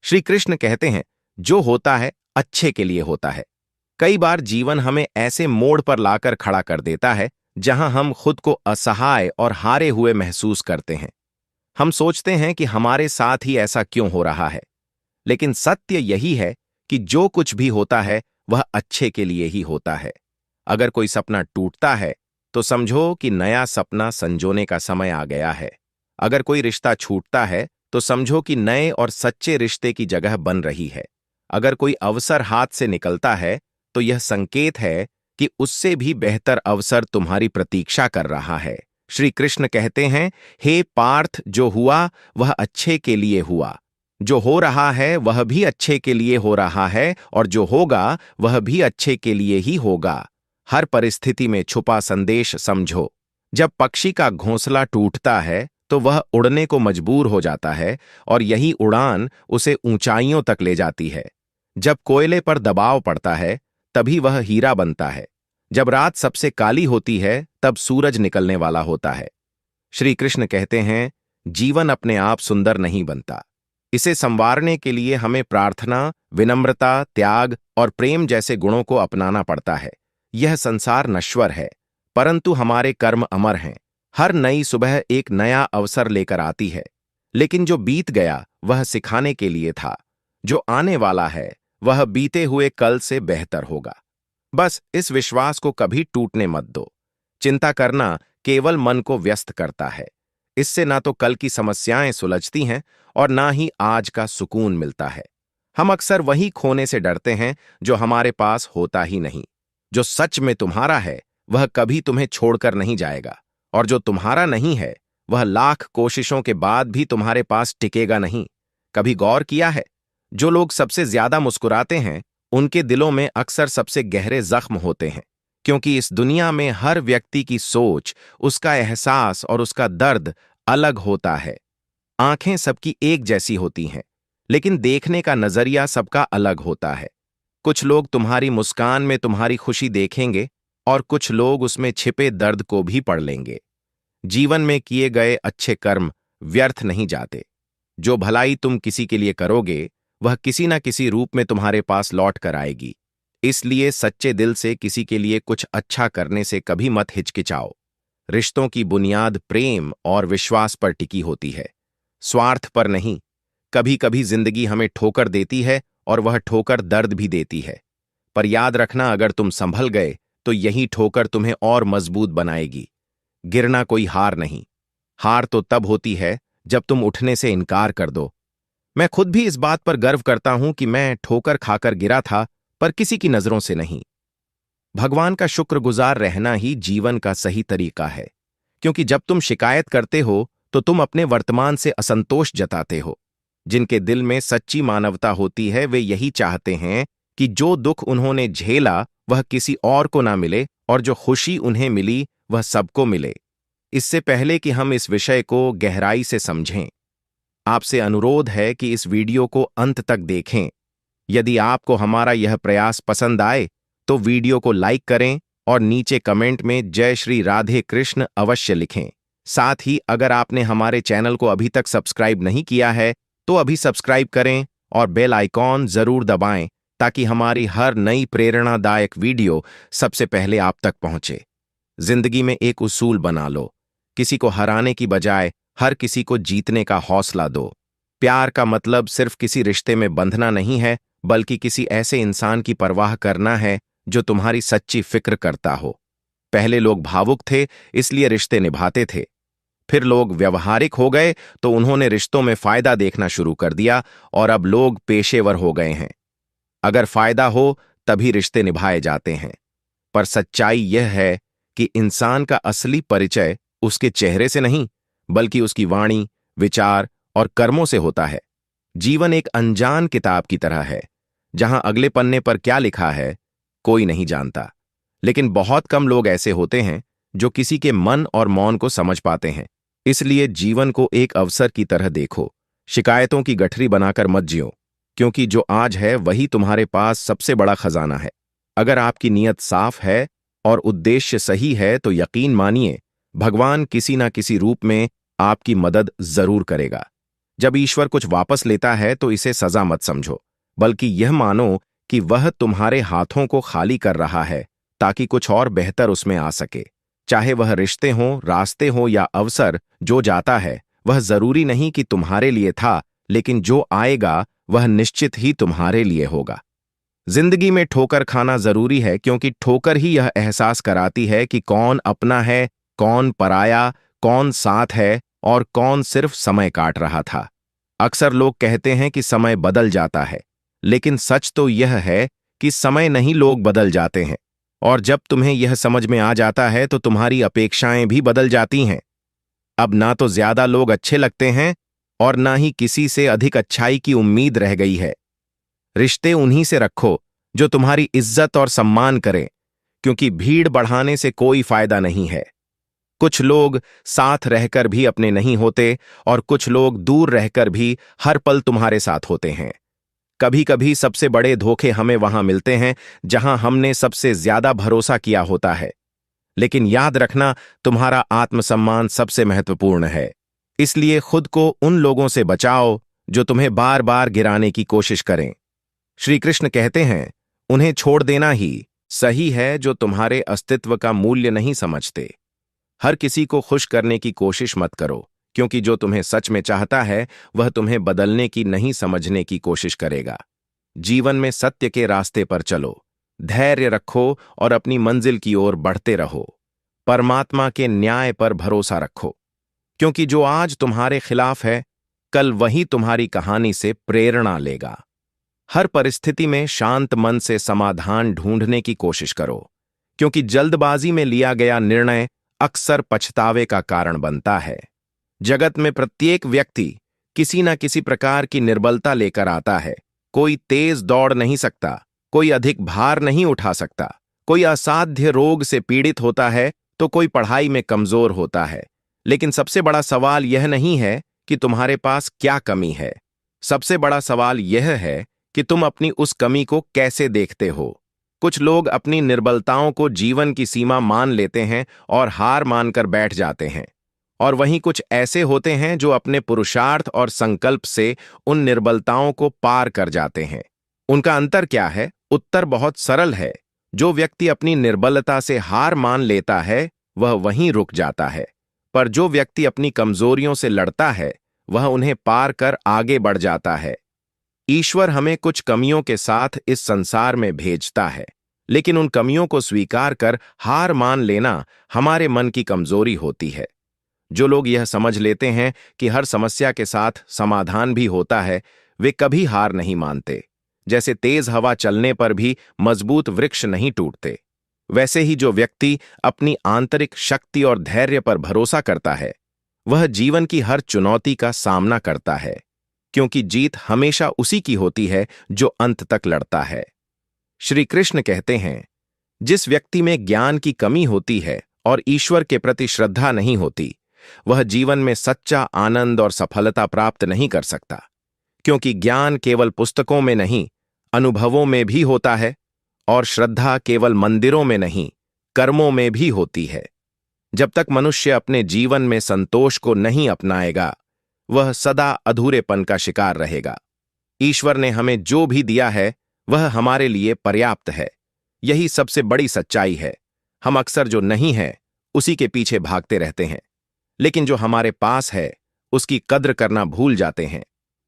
श्री कृष्ण कहते हैं, जो होता है अच्छे के लिए होता है। कई बार जीवन हमें ऐसे मोड़ पर लाकर खड़ा कर देता है जहां हम खुद को असहाय और हारे हुए महसूस करते हैं। हम सोचते हैं कि हमारे साथ ही ऐसा क्यों हो रहा है, लेकिन सत्य यही है कि जो कुछ भी होता है वह अच्छे के लिए ही होता है। अगर कोई सपना टूटता है तो समझो कि नया सपना संजोने का समय आ गया है। अगर कोई रिश्ता छूटता है तो समझो कि नए और सच्चे रिश्ते की जगह बन रही है। अगर कोई अवसर हाथ से निकलता है तो यह संकेत है कि उससे भी बेहतर अवसर तुम्हारी प्रतीक्षा कर रहा है। श्री कृष्ण कहते हैं, हे पार्थ, जो हुआ वह अच्छे के लिए हुआ, जो हो रहा है वह भी अच्छे के लिए हो रहा है, और जो होगा वह भी अच्छे के लिए ही होगा। हर परिस्थिति में छुपा संदेश समझो। जब पक्षी का घोंसला टूटता है तो वह उड़ने को मजबूर हो जाता है, और यही उड़ान उसे ऊंचाइयों तक ले जाती है। जब कोयले पर दबाव पड़ता है तभी वह हीरा बनता है। जब रात सबसे काली होती है तब सूरज निकलने वाला होता है। श्री कृष्ण कहते हैं, जीवन अपने आप सुंदर नहीं बनता। इसे संवारने के लिए हमें प्रार्थना, विनम्रता, त्याग और प्रेम जैसे गुणों को अपनाना पड़ता है। यह संसार नश्वर है, परंतु हमारे कर्म अमर हैं। हर नई सुबह एक नया अवसर लेकर आती है, लेकिन जो बीत गया वह सिखाने के लिए था। जो आने वाला है वह बीते हुए कल से बेहतर होगा। बस इस विश्वास को कभी टूटने मत दो। चिंता करना केवल मन को व्यस्त करता है। इससे ना तो कल की समस्याएं सुलझती हैं और ना ही आज का सुकून मिलता है। हम अक्सर वही खोने से डरते हैं जो हमारे पास होता ही नहीं। जो सच में तुम्हारा है वह कभी तुम्हें छोड़कर नहीं जाएगा, और जो तुम्हारा नहीं है वह लाख कोशिशों के बाद भी तुम्हारे पास टिकेगा नहीं। कभी गौर किया है, जो लोग सबसे ज्यादा मुस्कुराते हैं उनके दिलों में अक्सर सबसे गहरे जख्म होते हैं, क्योंकि इस दुनिया में हर व्यक्ति की सोच, उसका एहसास और उसका दर्द अलग होता है। आंखें सबकी एक जैसी होती हैं, लेकिन देखने का नजरिया सबका अलग होता है। कुछ लोग तुम्हारी मुस्कान में तुम्हारी खुशी देखेंगे और कुछ लोग उसमें छिपे दर्द को भी पढ़ लेंगे। जीवन में किए गए अच्छे कर्म व्यर्थ नहीं जाते। जो भलाई तुम किसी के लिए करोगे वह किसी न किसी रूप में तुम्हारे पास लौट कर आएगी। इसलिए सच्चे दिल से किसी के लिए कुछ अच्छा करने से कभी मत हिचकिचाओ। रिश्तों की बुनियाद प्रेम और विश्वास पर टिकी होती है, स्वार्थ पर नहीं। कभी कभी जिंदगी हमें ठोकर देती है और वह ठोकर दर्द भी देती है, पर याद रखना, अगर तुम संभल गए तो यही ठोकर तुम्हें और मजबूत बनाएगी। गिरना कोई हार नहीं। हार तो तब होती है जब तुम उठने से इनकार कर दो। मैं खुद भी इस बात पर गर्व करता हूं कि मैं ठोकर खाकर गिरा था, पर किसी की नजरों से नहीं। भगवान का शुक्रगुजार रहना ही जीवन का सही तरीका है, क्योंकि जब तुम शिकायत करते हो तो तुम अपने वर्तमान से असंतोष जताते हो। जिनके दिल में सच्ची मानवता होती है वे यही चाहते हैं कि जो दुख उन्होंने झेला वह किसी और को ना मिले, और जो खुशी उन्हें मिली वह सबको मिले। इससे पहले कि हम इस विषय को गहराई से समझें, आपसे अनुरोध है कि इस वीडियो को अंत तक देखें। यदि आपको हमारा यह प्रयास पसंद आए तो वीडियो को लाइक करें और नीचे कमेंट में जय श्री राधे कृष्ण अवश्य लिखें। साथ ही अगर आपने हमारे चैनल को अभी तक सब्सक्राइब नहीं किया है तो अभी सब्सक्राइब करें और बेल आइकॉन जरूर दबाएं, ताकि हमारी हर नई प्रेरणादायक वीडियो सबसे पहले आप तक पहुंचे। जिंदगी में एक उसूल बना लो, किसी को हराने की बजाय हर किसी को जीतने का हौसला दो। प्यार का मतलब सिर्फ किसी रिश्ते में बंधना नहीं है, बल्कि किसी ऐसे इंसान की परवाह करना है जो तुम्हारी सच्ची फिक्र करता हो। पहले लोग भावुक थे इसलिए रिश्ते निभाते थे, फिर लोग व्यवहारिक हो गए तो उन्होंने रिश्तों में फायदा देखना शुरू कर दिया, और अब लोग पेशेवर हो गए हैं। अगर फायदा हो तभी रिश्ते निभाए जाते हैं, पर सच्चाई यह है कि इंसान का असली परिचय उसके चेहरे से नहीं, बल्कि उसकी वाणी, विचार और कर्मों से होता है। जीवन एक अनजान किताब की तरह है, जहां अगले पन्ने पर क्या लिखा है कोई नहीं जानता, लेकिन बहुत कम लोग ऐसे होते हैं जो किसी के मन और मौन को समझ पाते हैं। इसलिए जीवन को एक अवसर की तरह देखो, शिकायतों की गठरी बनाकर मत जियो, क्योंकि जो आज है वही तुम्हारे पास सबसे बड़ा खजाना है। अगर आपकी नीयत साफ है और उद्देश्य सही है तो यकीन मानिए, भगवान किसी ना किसी रूप में आपकी मदद जरूर करेगा। जब ईश्वर कुछ वापस लेता है तो इसे सजा मत समझो, बल्कि यह मानो कि वह तुम्हारे हाथों को खाली कर रहा है ताकि कुछ और बेहतर उसमें आ सके। चाहे वह रिश्ते हों, रास्ते हों या अवसर, जो जाता है वह जरूरी नहीं कि तुम्हारे लिए था, लेकिन जो आएगा वह निश्चित ही तुम्हारे लिए होगा। जिंदगी में ठोकर खाना जरूरी है, क्योंकि ठोकर ही यह एहसास कराती है कि कौन अपना है, कौन पराया, कौन साथ है और कौन सिर्फ समय काट रहा था। अक्सर लोग कहते हैं कि समय बदल जाता है, लेकिन सच तो यह है कि समय नहीं, लोग बदल जाते हैं। और जब तुम्हें यह समझ में आ जाता है तो तुम्हारी अपेक्षाएं भी बदल जाती हैं। अब ना तो ज्यादा लोग अच्छे लगते हैं और ना ही किसी से अधिक अच्छाई की उम्मीद रह गई है। रिश्ते उन्हीं से रखो जो तुम्हारी इज्जत और सम्मान करें, क्योंकि भीड़ बढ़ाने से कोई फायदा नहीं है। कुछ लोग साथ रहकर भी अपने नहीं होते और कुछ लोग दूर रहकर भी हर पल तुम्हारे साथ होते हैं। कभी कभी सबसे बड़े धोखे हमें वहां मिलते हैं जहां हमने सबसे ज्यादा भरोसा किया होता है। लेकिन याद रखना, तुम्हारा आत्मसम्मान सबसे महत्वपूर्ण है। इसलिए खुद को उन लोगों से बचाओ जो तुम्हें बार बार गिराने की कोशिश करें। श्री कृष्ण कहते हैं, उन्हें छोड़ देना ही सही है जो तुम्हारे अस्तित्व का मूल्य नहीं समझते। हर किसी को खुश करने की कोशिश मत करो, क्योंकि जो तुम्हें सच में चाहता है वह तुम्हें बदलने की नहीं, समझने की कोशिश करेगा। जीवन में सत्य के रास्ते पर चलो, धैर्य रखो और अपनी मंजिल की ओर बढ़ते रहो। परमात्मा के न्याय पर भरोसा रखो, क्योंकि जो आज तुम्हारे खिलाफ है, कल वही तुम्हारी कहानी से प्रेरणा लेगा। हर परिस्थिति में शांत मन से समाधान ढूंढने की कोशिश करो, क्योंकि जल्दबाजी में लिया गया निर्णय अक्सर पछतावे का कारण बनता है। जगत में प्रत्येक व्यक्ति किसी न किसी प्रकार की निर्बलता लेकर आता है। कोई तेज दौड़ नहीं सकता, कोई अधिक भार नहीं उठा सकता, कोई असाध्य रोग से पीड़ित होता है तो कोई पढ़ाई में कमजोर होता है। लेकिन सबसे बड़ा सवाल यह नहीं है कि तुम्हारे पास क्या कमी है। सबसे बड़ा सवाल यह है कि तुम अपनी उस कमी को कैसे देखते हो। कुछ लोग अपनी निर्बलताओं को जीवन की सीमा मान लेते हैं और हार मानकर बैठ जाते हैं, और वहीं कुछ ऐसे होते हैं जो अपने पुरुषार्थ और संकल्प से उन निर्बलताओं को पार कर जाते हैं। उनका अंतर क्या है? उत्तर बहुत सरल है। जो व्यक्ति अपनी निर्बलता से हार मान लेता है वह वहीं रुक जाता है, पर जो व्यक्ति अपनी कमजोरियों से लड़ता है वह उन्हें पार कर आगे बढ़ जाता है। ईश्वर हमें कुछ कमियों के साथ इस संसार में भेजता है, लेकिन उन कमियों को स्वीकार कर हार मान लेना हमारे मन की कमजोरी होती है। जो लोग यह समझ लेते हैं कि हर समस्या के साथ समाधान भी होता है, वे कभी हार नहीं मानते। जैसे तेज हवा चलने पर भी मजबूत वृक्ष नहीं टूटते, वैसे ही जो व्यक्ति अपनी आंतरिक शक्ति और धैर्य पर भरोसा करता है वह जीवन की हर चुनौती का सामना करता है, क्योंकि जीत हमेशा उसी की होती है जो अंत तक लड़ता है। श्री कृष्ण कहते हैं, जिस व्यक्ति में ज्ञान की कमी होती है और ईश्वर के प्रति श्रद्धा नहीं होती, वह जीवन में सच्चा आनंद और सफलता प्राप्त नहीं कर सकता, क्योंकि ज्ञान केवल पुस्तकों में नहीं, अनुभवों में भी होता है, और श्रद्धा केवल मंदिरों में नहीं, कर्मों में भी होती है। जब तक मनुष्य अपने जीवन में संतोष को नहीं अपनाएगा, वह सदा अधूरेपन का शिकार रहेगा। ईश्वर ने हमें जो भी दिया है वह हमारे लिए पर्याप्त है। यही सबसे बड़ी सच्चाई है। हम अक्सर जो नहीं है उसी के पीछे भागते रहते हैं, लेकिन जो हमारे पास है उसकी कद्र करना भूल जाते हैं।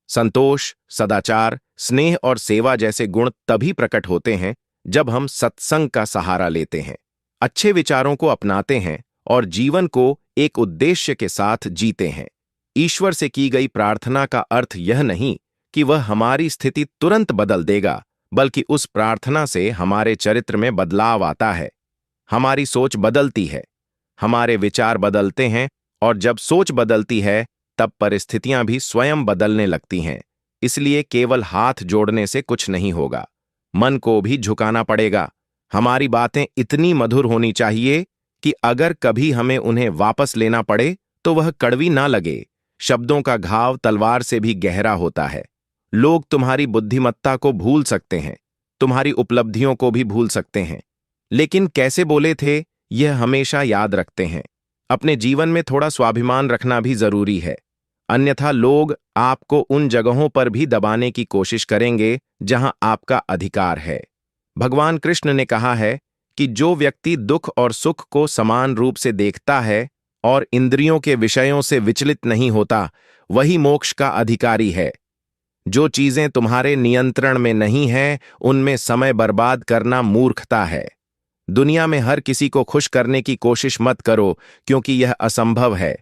संतोष, सदाचार, स्नेह और सेवा जैसे गुण तभी प्रकट होते हैं जब हम सत्संग का सहारा लेते हैं, अच्छे विचारों को अपनाते हैं और जीवन को एक उद्देश्य के साथ जीते हैं। ईश्वर से की गई प्रार्थना का अर्थ यह नहीं कि वह हमारी स्थिति तुरंत बदल देगा, बल्कि उस प्रार्थना से हमारे चरित्र में बदलाव आता है। हमारी सोच बदलती है, हमारे विचार बदलते हैं, और जब सोच बदलती है तब परिस्थितियां भी स्वयं बदलने लगती हैं। इसलिए केवल हाथ जोड़ने से कुछ नहीं होगा, मन को भी झुकाना पड़ेगा। हमारी बातें इतनी मधुर होनी चाहिए कि अगर कभी हमें उन्हें वापस लेना पड़े तो वह कड़वी ना लगे। शब्दों का घाव तलवार से भी गहरा होता है। लोग तुम्हारी बुद्धिमत्ता को भूल सकते हैं, तुम्हारी उपलब्धियों को भी भूल सकते हैं, लेकिन कैसे बोले थे यह हमेशा याद रखते हैं। अपने जीवन में थोड़ा स्वाभिमान रखना भी जरूरी है। अन्यथा लोग आपको उन जगहों पर भी दबाने की कोशिश करेंगे जहां आपका अधिकार है। भगवान कृष्ण ने कहा है कि जो व्यक्ति दुख और सुख को समान रूप से देखता है और इंद्रियों के विषयों से विचलित नहीं होता, वही मोक्ष का अधिकारी है। जो चीजें तुम्हारे नियंत्रण में नहीं हैं, उनमें समय बर्बाद करना मूर्खता है। दुनिया में हर किसी को खुश करने की कोशिश मत करो, क्योंकि यह असंभव है।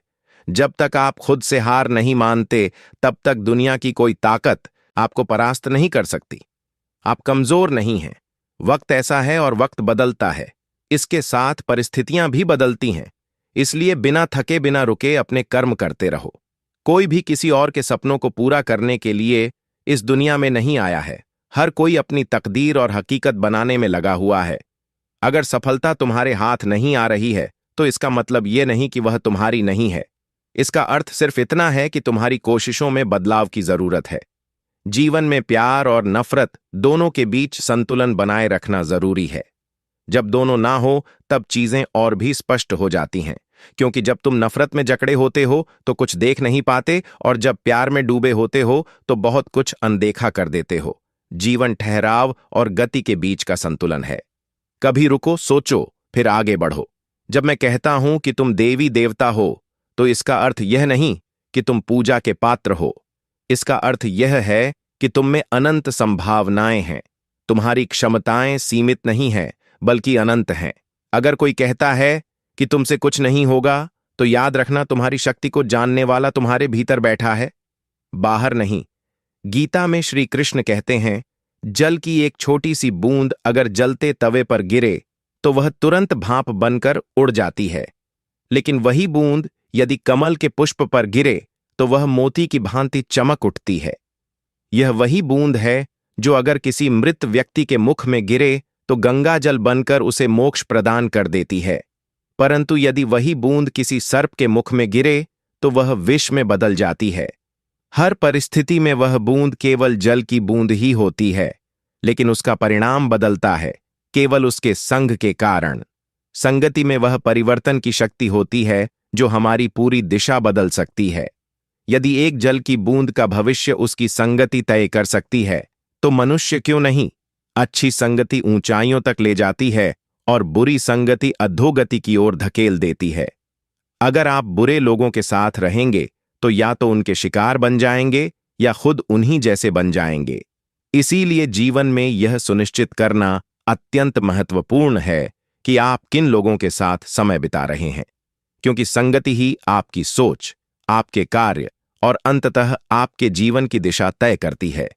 जब तक आप खुद से हार नहीं मानते, तब तक दुनिया की कोई ताकत आपको परास्त नहीं कर सकती। आप कमजोर नहीं हैं। वक्त ऐसा है और वक्त बदलता है। इसके साथ परिस्थितियां भी बदलती हैं। इसलिए बिना थके बिना रुके अपने कर्म करते रहो। कोई भी किसी और के सपनों को पूरा करने के लिए इस दुनिया में नहीं आया है। हर कोई अपनी तकदीर और हकीकत बनाने में लगा हुआ है। अगर सफलता तुम्हारे हाथ नहीं आ रही है, तो इसका मतलब यह नहीं कि वह तुम्हारी नहीं है। इसका अर्थ सिर्फ इतना है कि तुम्हारी कोशिशों में बदलाव की जरूरत है। जीवन में प्यार और नफरत दोनों के बीच संतुलन बनाए रखना जरूरी है। जब दोनों ना हो, तब चीजें और भी स्पष्ट हो जाती हैं, क्योंकि जब तुम नफरत में जकड़े होते हो तो कुछ देख नहीं पाते, और जब प्यार में डूबे होते हो तो बहुत कुछ अनदेखा कर देते हो। जीवन ठहराव और गति के बीच का संतुलन है। कभी रुको, सोचो, फिर आगे बढ़ो। जब मैं कहता हूं कि तुम देवी देवता हो, तो इसका अर्थ यह नहीं कि तुम पूजा के पात्र हो। इसका अर्थ यह है कि तुम में अनंत संभावनाएं हैं। तुम्हारी क्षमताएं सीमित नहीं हैं, बल्कि अनंत हैं। अगर कोई कहता है कि तुमसे कुछ नहीं होगा, तो याद रखना, तुम्हारी शक्ति को जानने वाला तुम्हारे भीतर बैठा है, बाहर नहीं। गीता में श्री कृष्ण कहते हैं, जल की एक छोटी सी बूंद अगर जलते तवे पर गिरे तो वह तुरंत भाप बनकर उड़ जाती है, लेकिन वही बूंद यदि कमल के पुष्प पर गिरे तो वह मोती की भांति चमक उठती है। यह वही बूंद है जो अगर किसी मृत व्यक्ति के मुख में गिरे तो गंगा जल बनकर उसे मोक्ष प्रदान कर देती है, परंतु यदि वही बूंद किसी सर्प के मुख में गिरे तो वह विष में बदल जाती है। हर परिस्थिति में वह बूंद केवल जल की बूंद ही होती है, लेकिन उसका परिणाम बदलता है केवल उसके संग के कारण। संगति में वह परिवर्तन की शक्ति होती है जो हमारी पूरी दिशा बदल सकती है। यदि एक जल की बूंद का भविष्य उसकी संगति तय कर सकती है, तो मनुष्य क्यों नहीं? अच्छी संगति ऊंचाइयों तक ले जाती है और बुरी संगति अधोगति की ओर धकेल देती है। अगर आप बुरे लोगों के साथ रहेंगे तो या तो उनके शिकार बन जाएंगे या खुद उन्हीं जैसे बन जाएंगे। इसीलिए जीवन में यह सुनिश्चित करना अत्यंत महत्वपूर्ण है कि आप किन लोगों के साथ समय बिता रहे हैं, क्योंकि संगति ही आपकी सोच, आपके कार्य और अंततः आपके जीवन की दिशा तय करती है।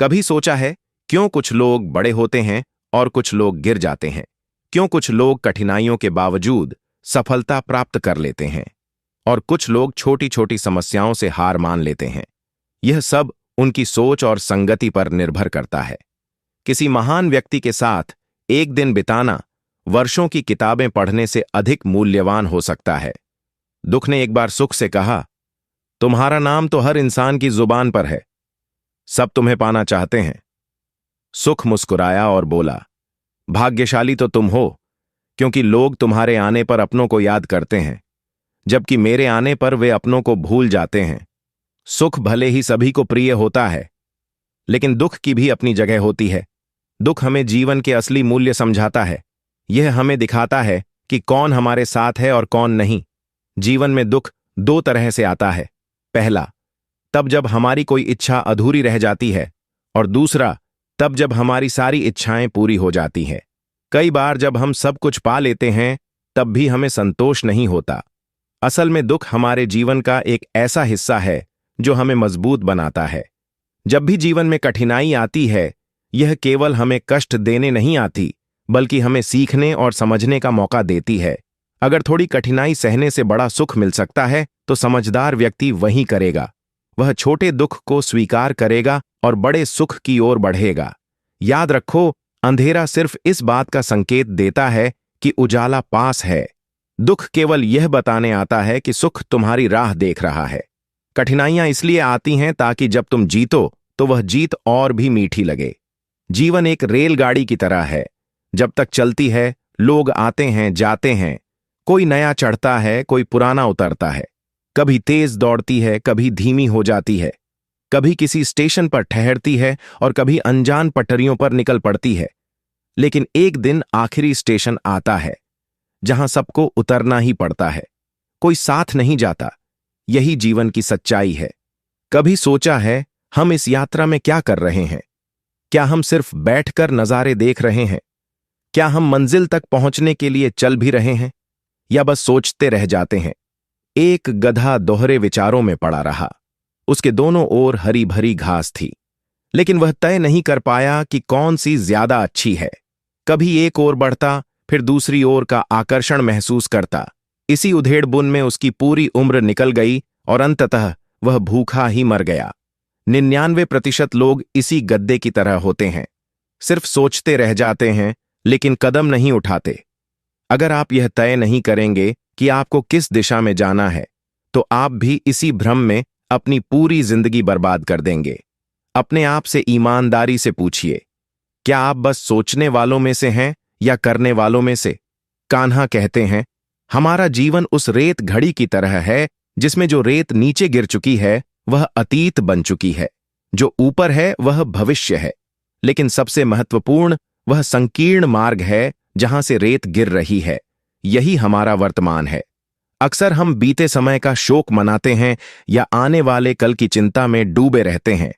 कभी सोचा है क्यों कुछ लोग बड़े होते हैं और कुछ लोग गिर जाते हैं? क्यों कुछ लोग कठिनाइयों के बावजूद सफलता प्राप्त कर लेते हैं और कुछ लोग छोटी छोटी समस्याओं से हार मान लेते हैं? यह सब उनकी सोच और संगति पर निर्भर करता है। किसी महान व्यक्ति के साथ एक दिन बिताना वर्षों की किताबें पढ़ने से अधिक मूल्यवान हो सकता है। दुख ने एक बार सुख से कहा, तुम्हारा नाम तो हर इंसान की जुबान पर है, सब तुम्हें पाना चाहते हैं। सुख मुस्कुराया और बोला, भाग्यशाली तो तुम हो, क्योंकि लोग तुम्हारे आने पर अपनों को याद करते हैं, जबकि मेरे आने पर वे अपनों को भूल जाते हैं। सुख भले ही सभी को प्रिय होता है, लेकिन दुख की भी अपनी जगह होती है। दुख हमें जीवन के असली मूल्य समझाता है। यह हमें दिखाता है कि कौन हमारे साथ है और कौन नहीं। जीवन में दुख दो तरह से आता है। पहला, तब जब हमारी कोई इच्छा अधूरी रह जाती है, और दूसरा, तब जब हमारी सारी इच्छाएं पूरी हो जाती हैं। कई बार जब हम सब कुछ पा लेते हैं, तब भी हमें संतोष नहीं होता। असल में दुख हमारे जीवन का एक ऐसा हिस्सा है जो हमें मजबूत बनाता है। जब भी जीवन में कठिनाई आती है, यह केवल हमें कष्ट देने नहीं आती, बल्कि हमें सीखने और समझने का मौका देती है। अगर थोड़ी कठिनाई सहने से बड़ा सुख मिल सकता है, तो समझदार व्यक्ति वही करेगा। वह छोटे दुख को स्वीकार करेगा और बड़े सुख की ओर बढ़ेगा। याद रखो, अंधेरा सिर्फ इस बात का संकेत देता है कि उजाला पास है। दुख केवल यह बताने आता है कि सुख तुम्हारी राह देख रहा है। कठिनाइयां इसलिए आती हैं ताकि जब तुम जीतो तो वह जीत और भी मीठी लगे। जीवन एक रेलगाड़ी की तरह है। जब तक चलती है, लोग आते हैं, जाते हैं, कोई नया चढ़ता है, कोई पुराना उतरता है। कभी तेज दौड़ती है, कभी धीमी हो जाती है, कभी किसी स्टेशन पर ठहरती है और कभी अनजान पटरियों पर निकल पड़ती है। लेकिन एक दिन आखिरी स्टेशन आता है जहां सबको उतरना ही पड़ता है। कोई साथ नहीं जाता। यही जीवन की सच्चाई है। कभी सोचा है हम इस यात्रा में क्या कर रहे हैं? क्या हम सिर्फ बैठकर नजारे देख रहे हैं? क्या हम मंजिल तक पहुंचने के लिए चल भी रहे हैं, या बस सोचते रह जाते हैं? एक गधा दोहरे विचारों में पड़ा रहा। उसके दोनों ओर हरी भरी घास थी, लेकिन वह तय नहीं कर पाया कि कौन सी ज्यादा अच्छी है। कभी एक ओर बढ़ता, फिर दूसरी ओर का आकर्षण महसूस करता। इसी उधेड़बुन में उसकी पूरी उम्र निकल गई और अंततः वह भूखा ही मर गया। 99% लोग इसी गद्दे की तरह होते हैं। सिर्फ सोचते रह जाते हैं, लेकिन कदम नहीं उठाते। अगर आप यह तय नहीं करेंगे कि आपको किस दिशा में जाना है, तो आप भी इसी भ्रम में अपनी पूरी जिंदगी बर्बाद कर देंगे। अपने आप से ईमानदारी से पूछिए, क्या आप बस सोचने वालों में से हैं या करने वालों में से? कान्हा कहते हैं, हमारा जीवन उस रेत घड़ी की तरह है जिसमें जो रेत नीचे गिर चुकी है वह अतीत बन चुकी है, जो ऊपर है वह भविष्य है, लेकिन सबसे महत्वपूर्ण वह संकीर्ण मार्ग है जहां से रेत गिर रही है। यही हमारा वर्तमान है। अक्सर हम बीते समय का शोक मनाते हैं या आने वाले कल की चिंता में डूबे रहते हैं।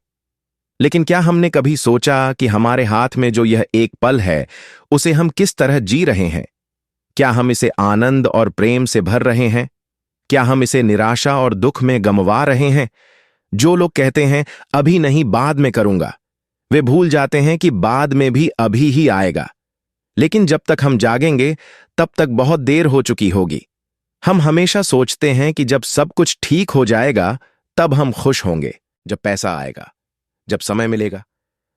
लेकिन क्या हमने कभी सोचा कि हमारे हाथ में जो यह एक पल है, उसे हम किस तरह जी रहे हैं? क्या हम इसे आनंद और प्रेम से भर रहे हैं? क्या हम इसे निराशा और दुख में गंवा रहे हैं? जो लोग कहते हैं अभी नहीं, बाद में करूंगा, वे भूल जाते हैं कि बाद में भी अभी ही आएगा। लेकिन जब तक हम जागेंगे तब तक बहुत देर हो चुकी होगी। हम हमेशा सोचते हैं कि जब सब कुछ ठीक हो जाएगा तब हम खुश होंगे, जब पैसा आएगा, जब समय मिलेगा,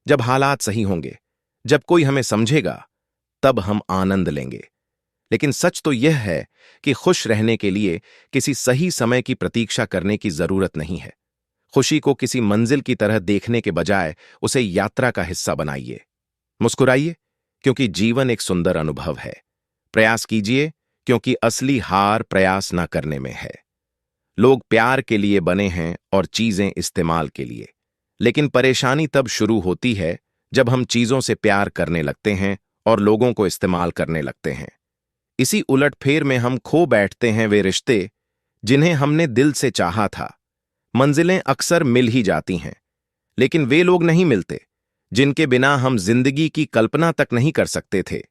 जब हालात सही होंगे, जब कोई हमें समझेगा, तब हम आनंद लेंगे। लेकिन सच तो यह है कि खुश रहने के लिए किसी सही समय की प्रतीक्षा करने की जरूरत नहीं है। खुशी को किसी मंजिल की तरह देखने के बजाय उसे यात्रा का हिस्सा बनाइए। मुस्कुराइए, क्योंकि जीवन एक सुंदर अनुभव है। प्रयास कीजिए, क्योंकि असली हार प्रयास न करने में है। लोग प्यार के लिए बने हैं और चीजें इस्तेमाल के लिए, लेकिन परेशानी तब शुरू होती है जब हम चीजों से प्यार करने लगते हैं और लोगों को इस्तेमाल करने लगते हैं। इसी उलटफेर में हम खो बैठते हैं वे रिश्ते जिन्हें हमने दिल से चाहा था। मंजिलें अक्सर मिल ही जाती हैं, लेकिन वे लोग नहीं मिलते जिनके बिना हम जिंदगी की कल्पना तक नहीं कर सकते थे।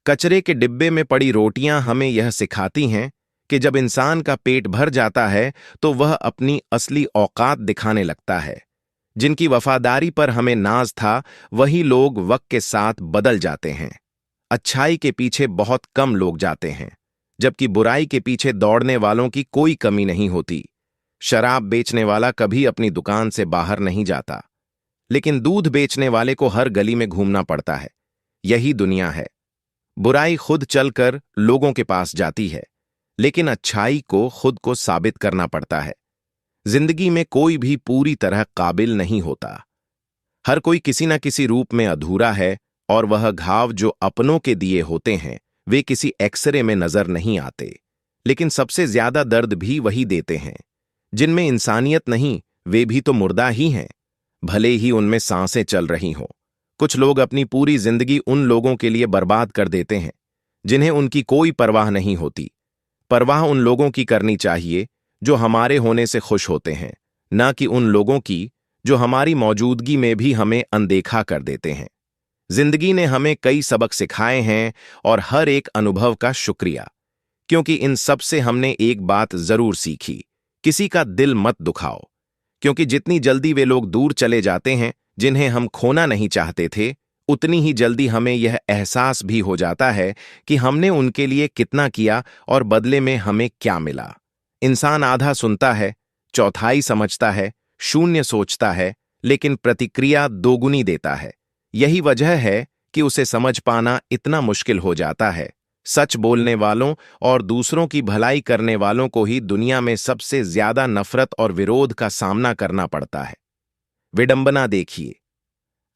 कचरे के डिब्बे में पड़ी रोटियां हमें यह सिखाती हैं कि जब इंसान का पेट भर जाता है तो वह अपनी असली औकात दिखाने लगता है। जिनकी वफादारी पर हमें नाज था, वही लोग वक्त के साथ बदल जाते हैं। अच्छाई के पीछे बहुत कम लोग जाते हैं, जबकि बुराई के पीछे दौड़ने वालों की कोई कमी नहीं होती। शराब बेचने वाला कभी अपनी दुकान से बाहर नहीं जाता, लेकिन दूध बेचने वाले को हर गली में घूमना पड़ता है। यही दुनिया है। बुराई खुद चलकर लोगों के पास जाती है, लेकिन अच्छाई को खुद को साबित करना पड़ता है। जिंदगी में कोई भी पूरी तरह काबिल नहीं होता। हर कोई किसी न किसी रूप में अधूरा है, और वह घाव जो अपनों के दिए होते हैं वे किसी एक्सरे में नजर नहीं आते। लेकिन सबसे ज्यादा दर्द भी वही देते हैं जिनमें इंसानियत नहीं, वे भी तो मुर्दा ही हैं, भले ही उनमें सांसें चल रही हों। कुछ लोग अपनी पूरी जिंदगी उन लोगों के लिए बर्बाद कर देते हैं जिन्हें उनकी कोई परवाह नहीं होती। परवाह उन लोगों की करनी चाहिए जो हमारे होने से खुश होते हैं, न कि उन लोगों की जो हमारी मौजूदगी में भी हमें अनदेखा कर देते हैं। जिंदगी ने हमें कई सबक सिखाए हैं, और हर एक अनुभव का शुक्रिया, क्योंकि इन सब से हमने एक बात जरूर सीखी, किसी का दिल मत दुखाओ। क्योंकि जितनी जल्दी वे लोग दूर चले जाते हैं जिन्हें हम खोना नहीं चाहते थे, उतनी ही जल्दी हमें यह एहसास भी हो जाता है कि हमने उनके लिए कितना किया और बदले में हमें क्या मिला। इंसान आधा सुनता है, चौथाई समझता है, शून्य सोचता है, लेकिन प्रतिक्रिया दोगुनी देता है। यही वजह है कि उसे समझ पाना इतना मुश्किल हो जाता है। सच बोलने वालों और दूसरों की भलाई करने वालों को ही दुनिया में सबसे ज्यादा नफरत और विरोध का सामना करना पड़ता है। विडंबना देखिए,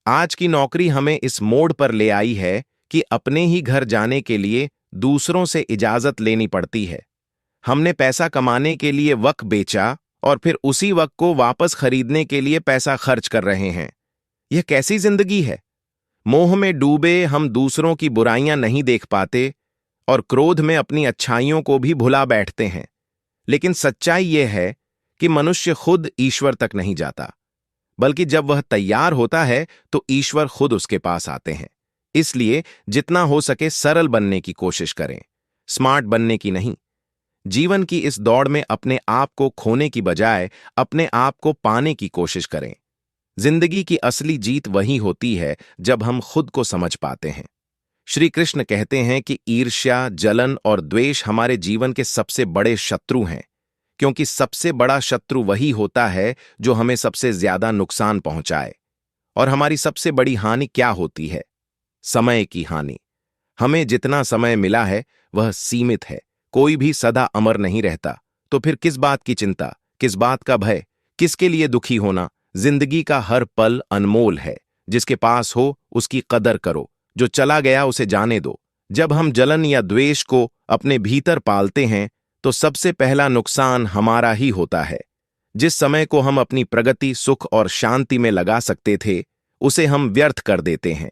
आज की नौकरी हमें इस मोड़ पर ले आई है कि अपने ही घर जाने के लिए दूसरों से इजाजत लेनी पड़ती है। हमने पैसा कमाने के लिए वक्त बेचा और फिर उसी वक्त को वापस खरीदने के लिए पैसा खर्च कर रहे हैं। यह कैसी जिंदगी है? मोह में डूबे हम दूसरों की बुराइयां नहीं देख पाते और क्रोध में अपनी अच्छाइयों को भी भुला बैठते हैं। लेकिन सच्चाई यह है कि मनुष्य खुद ईश्वर तक नहीं जाता, बल्कि जब वह तैयार होता है तो ईश्वर खुद उसके पास आते हैं। इसलिए जितना हो सके सरल बनने की कोशिश करें, स्मार्ट बनने की नहीं। जीवन की इस दौड़ में अपने आप को खोने की बजाय अपने आप को पाने की कोशिश करें। जिंदगी की असली जीत वही होती है जब हम खुद को समझ पाते हैं। श्री कृष्ण कहते हैं कि ईर्ष्या, जलन और द्वेष हमारे जीवन के सबसे बड़े शत्रु हैं, क्योंकि सबसे बड़ा शत्रु वही होता है जो हमें सबसे ज्यादा नुकसान पहुंचाए। और हमारी सबसे बड़ी हानि क्या होती है? समय की हानि। हमें जितना समय मिला है वह सीमित है। कोई भी सदा अमर नहीं रहता। तो फिर किस बात की चिंता, किस बात का भय, किसके लिए दुखी होना? जिंदगी का हर पल अनमोल है। जिसके पास हो उसकी कदर करो, जो चला गया उसे जाने दो। जब हम जलन या द्वेष को अपने भीतर पालते हैं तो सबसे पहला नुकसान हमारा ही होता है। जिस समय को हम अपनी प्रगति, सुख और शांति में लगा सकते थे, उसे हम व्यर्थ कर देते हैं।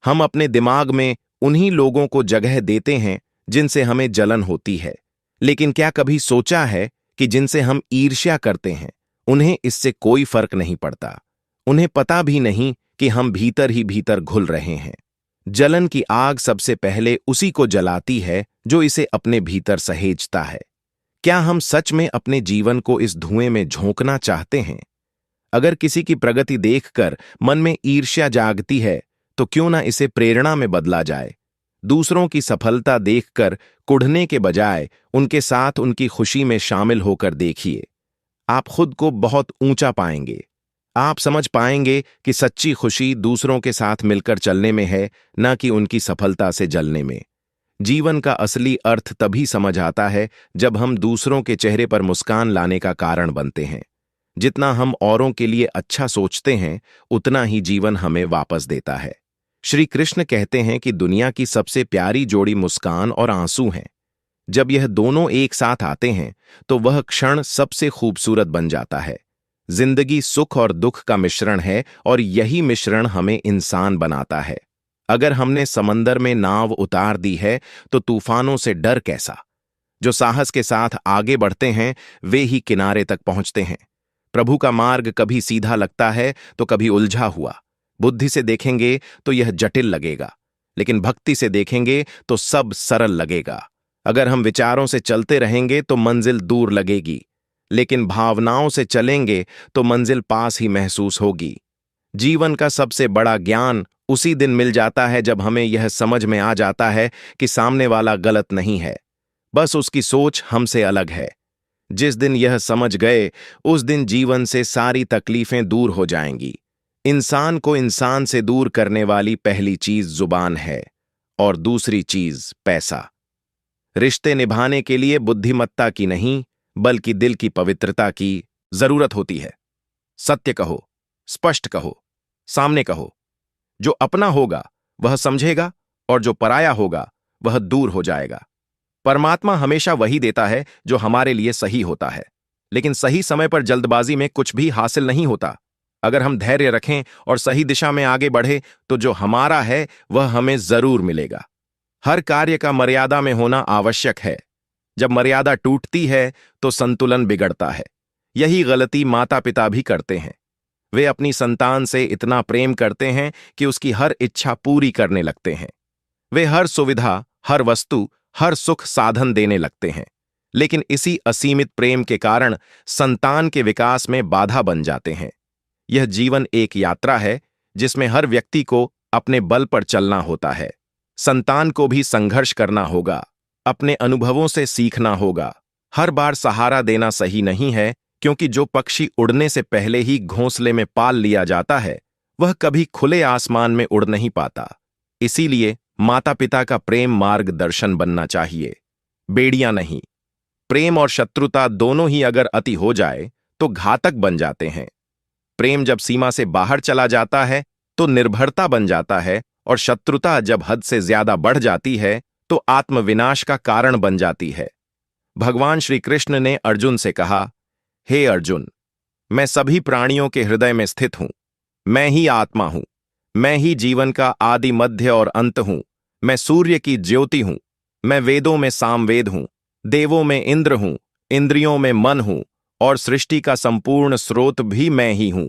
हम अपने दिमाग में उन्हीं लोगों को जगह देते हैं जिनसे हमें जलन होती है। लेकिन क्या कभी सोचा है कि जिनसे हम ईर्ष्या करते हैं, उन्हें इससे कोई फर्क नहीं पड़ता। उन्हें पता भी नहीं कि हम भीतर ही भीतर घुल रहे हैं। जलन की आग सबसे पहले उसी को जलाती है जो इसे अपने भीतर सहेजता है। क्या हम सच में अपने जीवन को इस धुएं में झोंकना चाहते हैं? अगर किसी की प्रगति देखकर मन में ईर्ष्या जागती है, तो क्यों ना इसे प्रेरणा में बदला जाए। दूसरों की सफलता देखकर कुढ़ने के बजाय उनके साथ उनकी खुशी में शामिल होकर देखिए। आप खुद को बहुत ऊंचा पाएंगे। आप समझ पाएंगे कि सच्ची खुशी दूसरों के साथ मिलकर चलने में है, न कि उनकी सफलता से जलने में। जीवन का असली अर्थ तभी समझ आता है जब हम दूसरों के चेहरे पर मुस्कान लाने का कारण बनते हैं। जितना हम औरों के लिए अच्छा सोचते हैं, उतना ही जीवन हमें वापस देता है। श्री कृष्ण कहते हैं कि दुनिया की सबसे प्यारी जोड़ी मुस्कान और आंसू हैं। जब यह दोनों एक साथ आते हैं तो वह क्षण सबसे खूबसूरत बन जाता है। जिंदगी सुख और दुख का मिश्रण है और यही मिश्रण हमें इंसान बनाता है। अगर हमने समंदर में नाव उतार दी है तो तूफानों से डर कैसा। जो साहस के साथ आगे बढ़ते हैं वे ही किनारे तक पहुंचते हैं। प्रभु का मार्ग कभी सीधा लगता है तो कभी उलझा हुआ। बुद्धि से देखेंगे तो यह जटिल लगेगा, लेकिन भक्ति से देखेंगे तो सब सरल लगेगा। अगर हम विचारों से चलते रहेंगे तो मंजिल दूर लगेगी, लेकिन भावनाओं से चलेंगे तो मंजिल पास ही महसूस होगी। जीवन का सबसे बड़ा ज्ञान उसी दिन मिल जाता है जब हमें यह समझ में आ जाता है कि सामने वाला गलत नहीं है, बस उसकी सोच हमसे अलग है। जिस दिन यह समझ गए, उस दिन जीवन से सारी तकलीफें दूर हो जाएंगी। इंसान को इंसान से दूर करने वाली पहली चीज जुबान है और दूसरी चीज पैसा। रिश्ते निभाने के लिए बुद्धिमत्ता की नहीं, बल्कि दिल की पवित्रता की जरूरत होती है। सत्य कहो, स्पष्ट कहो, सामने कहो। जो अपना होगा वह समझेगा और जो पराया होगा वह दूर हो जाएगा। परमात्मा हमेशा वही देता है जो हमारे लिए सही होता है, लेकिन सही समय पर जल्दबाजी में कुछ भी हासिल नहीं होता। अगर हम धैर्य रखें और सही दिशा में आगे बढ़े तो जो हमारा है वह हमें जरूर मिलेगा। हर कार्य का मर्यादा में होना आवश्यक है। जब मर्यादा टूटती है तो संतुलन बिगड़ता है। यही गलती माता पिता भी करते हैं। वे अपनी संतान से इतना प्रेम करते हैं कि उसकी हर इच्छा पूरी करने लगते हैं। वे हर सुविधा, हर वस्तु, हर सुख साधन देने लगते हैं, लेकिन इसी असीमित प्रेम के कारण संतान के विकास में बाधा बन जाते हैं। यह जीवन एक यात्रा है जिसमें हर व्यक्ति को अपने बल पर चलना होता है। संतान को भी संघर्ष करना होगा, अपने अनुभवों से सीखना होगा। हर बार सहारा देना सही नहीं है, क्योंकि जो पक्षी उड़ने से पहले ही घोंसले में पाल लिया जाता है वह कभी खुले आसमान में उड़ नहीं पाता। इसीलिए माता पिता का प्रेम मार्गदर्शन बनना चाहिए, बेड़ियां नहीं। प्रेम और शत्रुता दोनों ही अगर अति हो जाए तो घातक बन जाते हैं। प्रेम जब सीमा से बाहर चला जाता है तो निर्भरता बन जाता है, और शत्रुता जब हद से ज्यादा बढ़ जाती है तो आत्मविनाश का कारण बन जाती है। भगवान श्री कृष्ण ने अर्जुन से कहा, हे अर्जुन, मैं सभी प्राणियों के हृदय में स्थित हूं। मैं ही आत्मा हूं। मैं ही जीवन का आदि मध्य और अंत हूं। मैं सूर्य की ज्योति हूं। मैं वेदों में सामवेद हूं। देवों में इंद्र हूं। इंद्रियों में मन हूं। और सृष्टि का संपूर्ण स्रोत भी मैं ही हूं।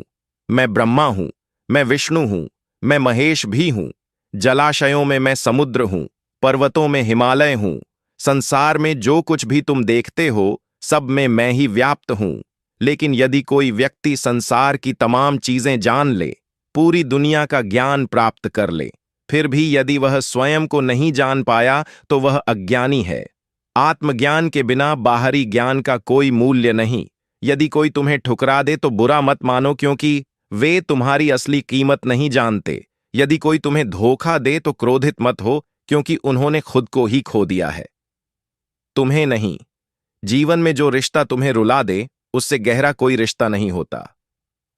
मैं ब्रह्मा हूं। मैं विष्णु हूं। मैं महेश भी हूं। जलाशयों में मैं समुद्र हूं। पर्वतों में हिमालय हूं। संसार में जो कुछ भी तुम देखते हो, सब में मैं ही व्याप्त हूं। लेकिन यदि कोई व्यक्ति संसार की तमाम चीजें जान ले, पूरी दुनिया का ज्ञान प्राप्त कर ले, फिर भी यदि वह स्वयं को नहीं जान पाया, तो वह अज्ञानी है। आत्मज्ञान के बिना बाहरी ज्ञान का कोई मूल्य नहीं। यदि कोई तुम्हें ठुकरा दे तो बुरा मत मानो, क्योंकि वे तुम्हारी असली कीमत नहीं जानते। यदि कोई तुम्हें धोखा दे तो क्रोधित मत हो, क्योंकि उन्होंने खुद को ही खो दिया है, तुम्हें नहीं। जीवन में जो रिश्ता तुम्हें रुला दे, उससे गहरा कोई रिश्ता नहीं होता।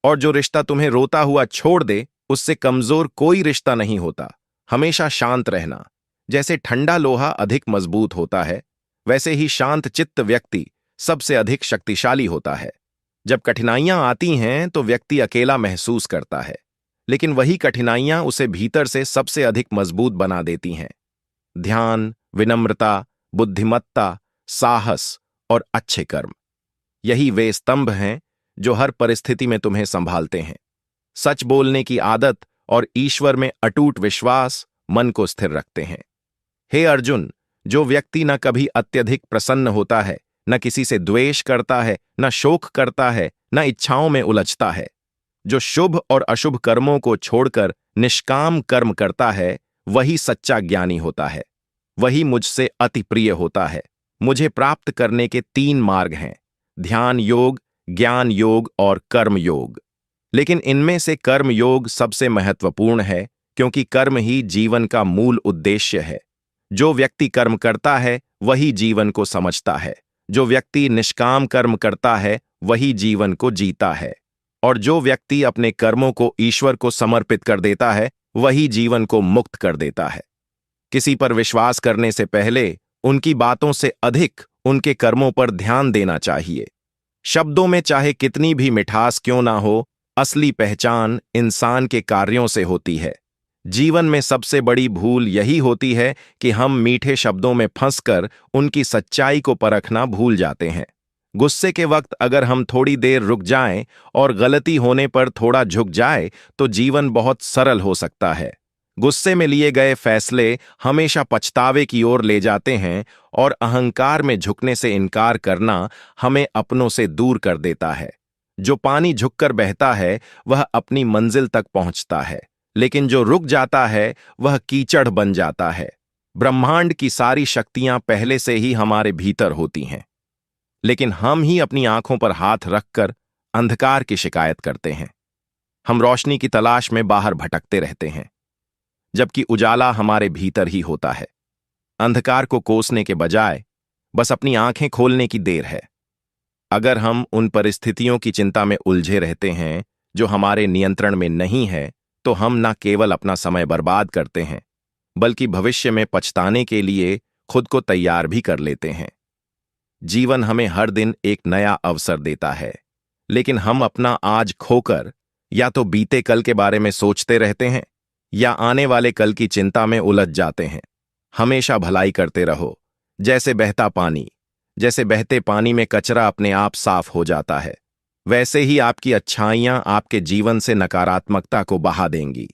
और जो रिश्ता तुम्हें रोता हुआ छोड़ दे, उससे कमजोर कोई रिश्ता नहीं होता। हमेशा शांत रहना। जैसे ठंडा लोहा अधिक मजबूत होता है, वैसे ही शांत चित्त व्यक्ति सबसे अधिक शक्तिशाली होता है। जब कठिनाइयां आती हैं तो व्यक्ति अकेला महसूस करता है, लेकिन वही कठिनाइयां उसे भीतर से सबसे अधिक मजबूत बना देती हैं। ध्यान, विनम्रता, बुद्धिमत्ता, साहस और अच्छे कर्म, यही वे स्तंभ हैं जो हर परिस्थिति में तुम्हें संभालते हैं। सच बोलने की आदत और ईश्वर में अटूट विश्वास मन को स्थिर रखते हैं। हे अर्जुन, जो व्यक्ति न कभी अत्यधिक प्रसन्न होता है, न किसी से द्वेष करता है, न शोक करता है, न इच्छाओं में उलझता है, जो शुभ और अशुभ कर्मों को छोड़कर निष्काम कर्म करता है, वही सच्चा ज्ञानी होता है। वही मुझसे अति प्रिय होता है। मुझे प्राप्त करने के 3 मार्ग हैं: ध्यान योग, ज्ञान योग और कर्म योग। लेकिन इनमें से कर्म योग सबसे महत्वपूर्ण है, क्योंकि कर्म ही जीवन का मूल उद्देश्य है। जो व्यक्ति कर्म करता है वही जीवन को समझता है। जो व्यक्ति निष्काम कर्म करता है वही जीवन को जीता है। और जो व्यक्ति अपने कर्मों को ईश्वर को समर्पित कर देता है, वही जीवन को मुक्त कर देता है। किसी पर विश्वास करने से पहले उनकी बातों से अधिक उनके कर्मों पर ध्यान देना चाहिए। शब्दों में चाहे कितनी भी मिठास क्यों ना हो, असली पहचान इंसान के कार्यों से होती है। जीवन में सबसे बड़ी भूल यही होती है कि हम मीठे शब्दों में फंसकर उनकी सच्चाई को परखना भूल जाते हैं। गुस्से के वक्त अगर हम थोड़ी देर रुक जाएं और गलती होने पर थोड़ा झुक जाए, तो जीवन बहुत सरल हो सकता है। गुस्से में लिए गए फैसले हमेशा पछतावे की ओर ले जाते हैं, और अहंकार में झुकने से इनकार करना हमें अपनों से दूर कर देता है। जो पानी झुककर बहता है वह अपनी मंजिल तक पहुंचता है, लेकिन जो रुक जाता है वह कीचड़ बन जाता है। ब्रह्मांड की सारी शक्तियां पहले से ही हमारे भीतर होती हैं, लेकिन हम ही अपनी आंखों पर हाथ रखकर अंधकार की शिकायत करते हैं। हम रोशनी की तलाश में बाहर भटकते रहते हैं, जबकि उजाला हमारे भीतर ही होता है। अंधकार को कोसने के बजाय बस अपनी आंखें खोलने की देर है। अगर हम उन परिस्थितियों की चिंता में उलझे रहते हैं जो हमारे नियंत्रण में नहीं है, तो हम न केवल अपना समय बर्बाद करते हैं, बल्कि भविष्य में पछताने के लिए खुद को तैयार भी कर लेते हैं। जीवन हमें हर दिन एक नया अवसर देता है, लेकिन हम अपना आज खोकर या तो बीते कल के बारे में सोचते रहते हैं या आने वाले कल की चिंता में उलझ जाते हैं। हमेशा भलाई करते रहो, जैसे बहता पानी। जैसे बहते पानी में कचरा अपने आप साफ हो जाता है, वैसे ही आपकी अच्छाइयां आपके जीवन से नकारात्मकता को बहा देंगी।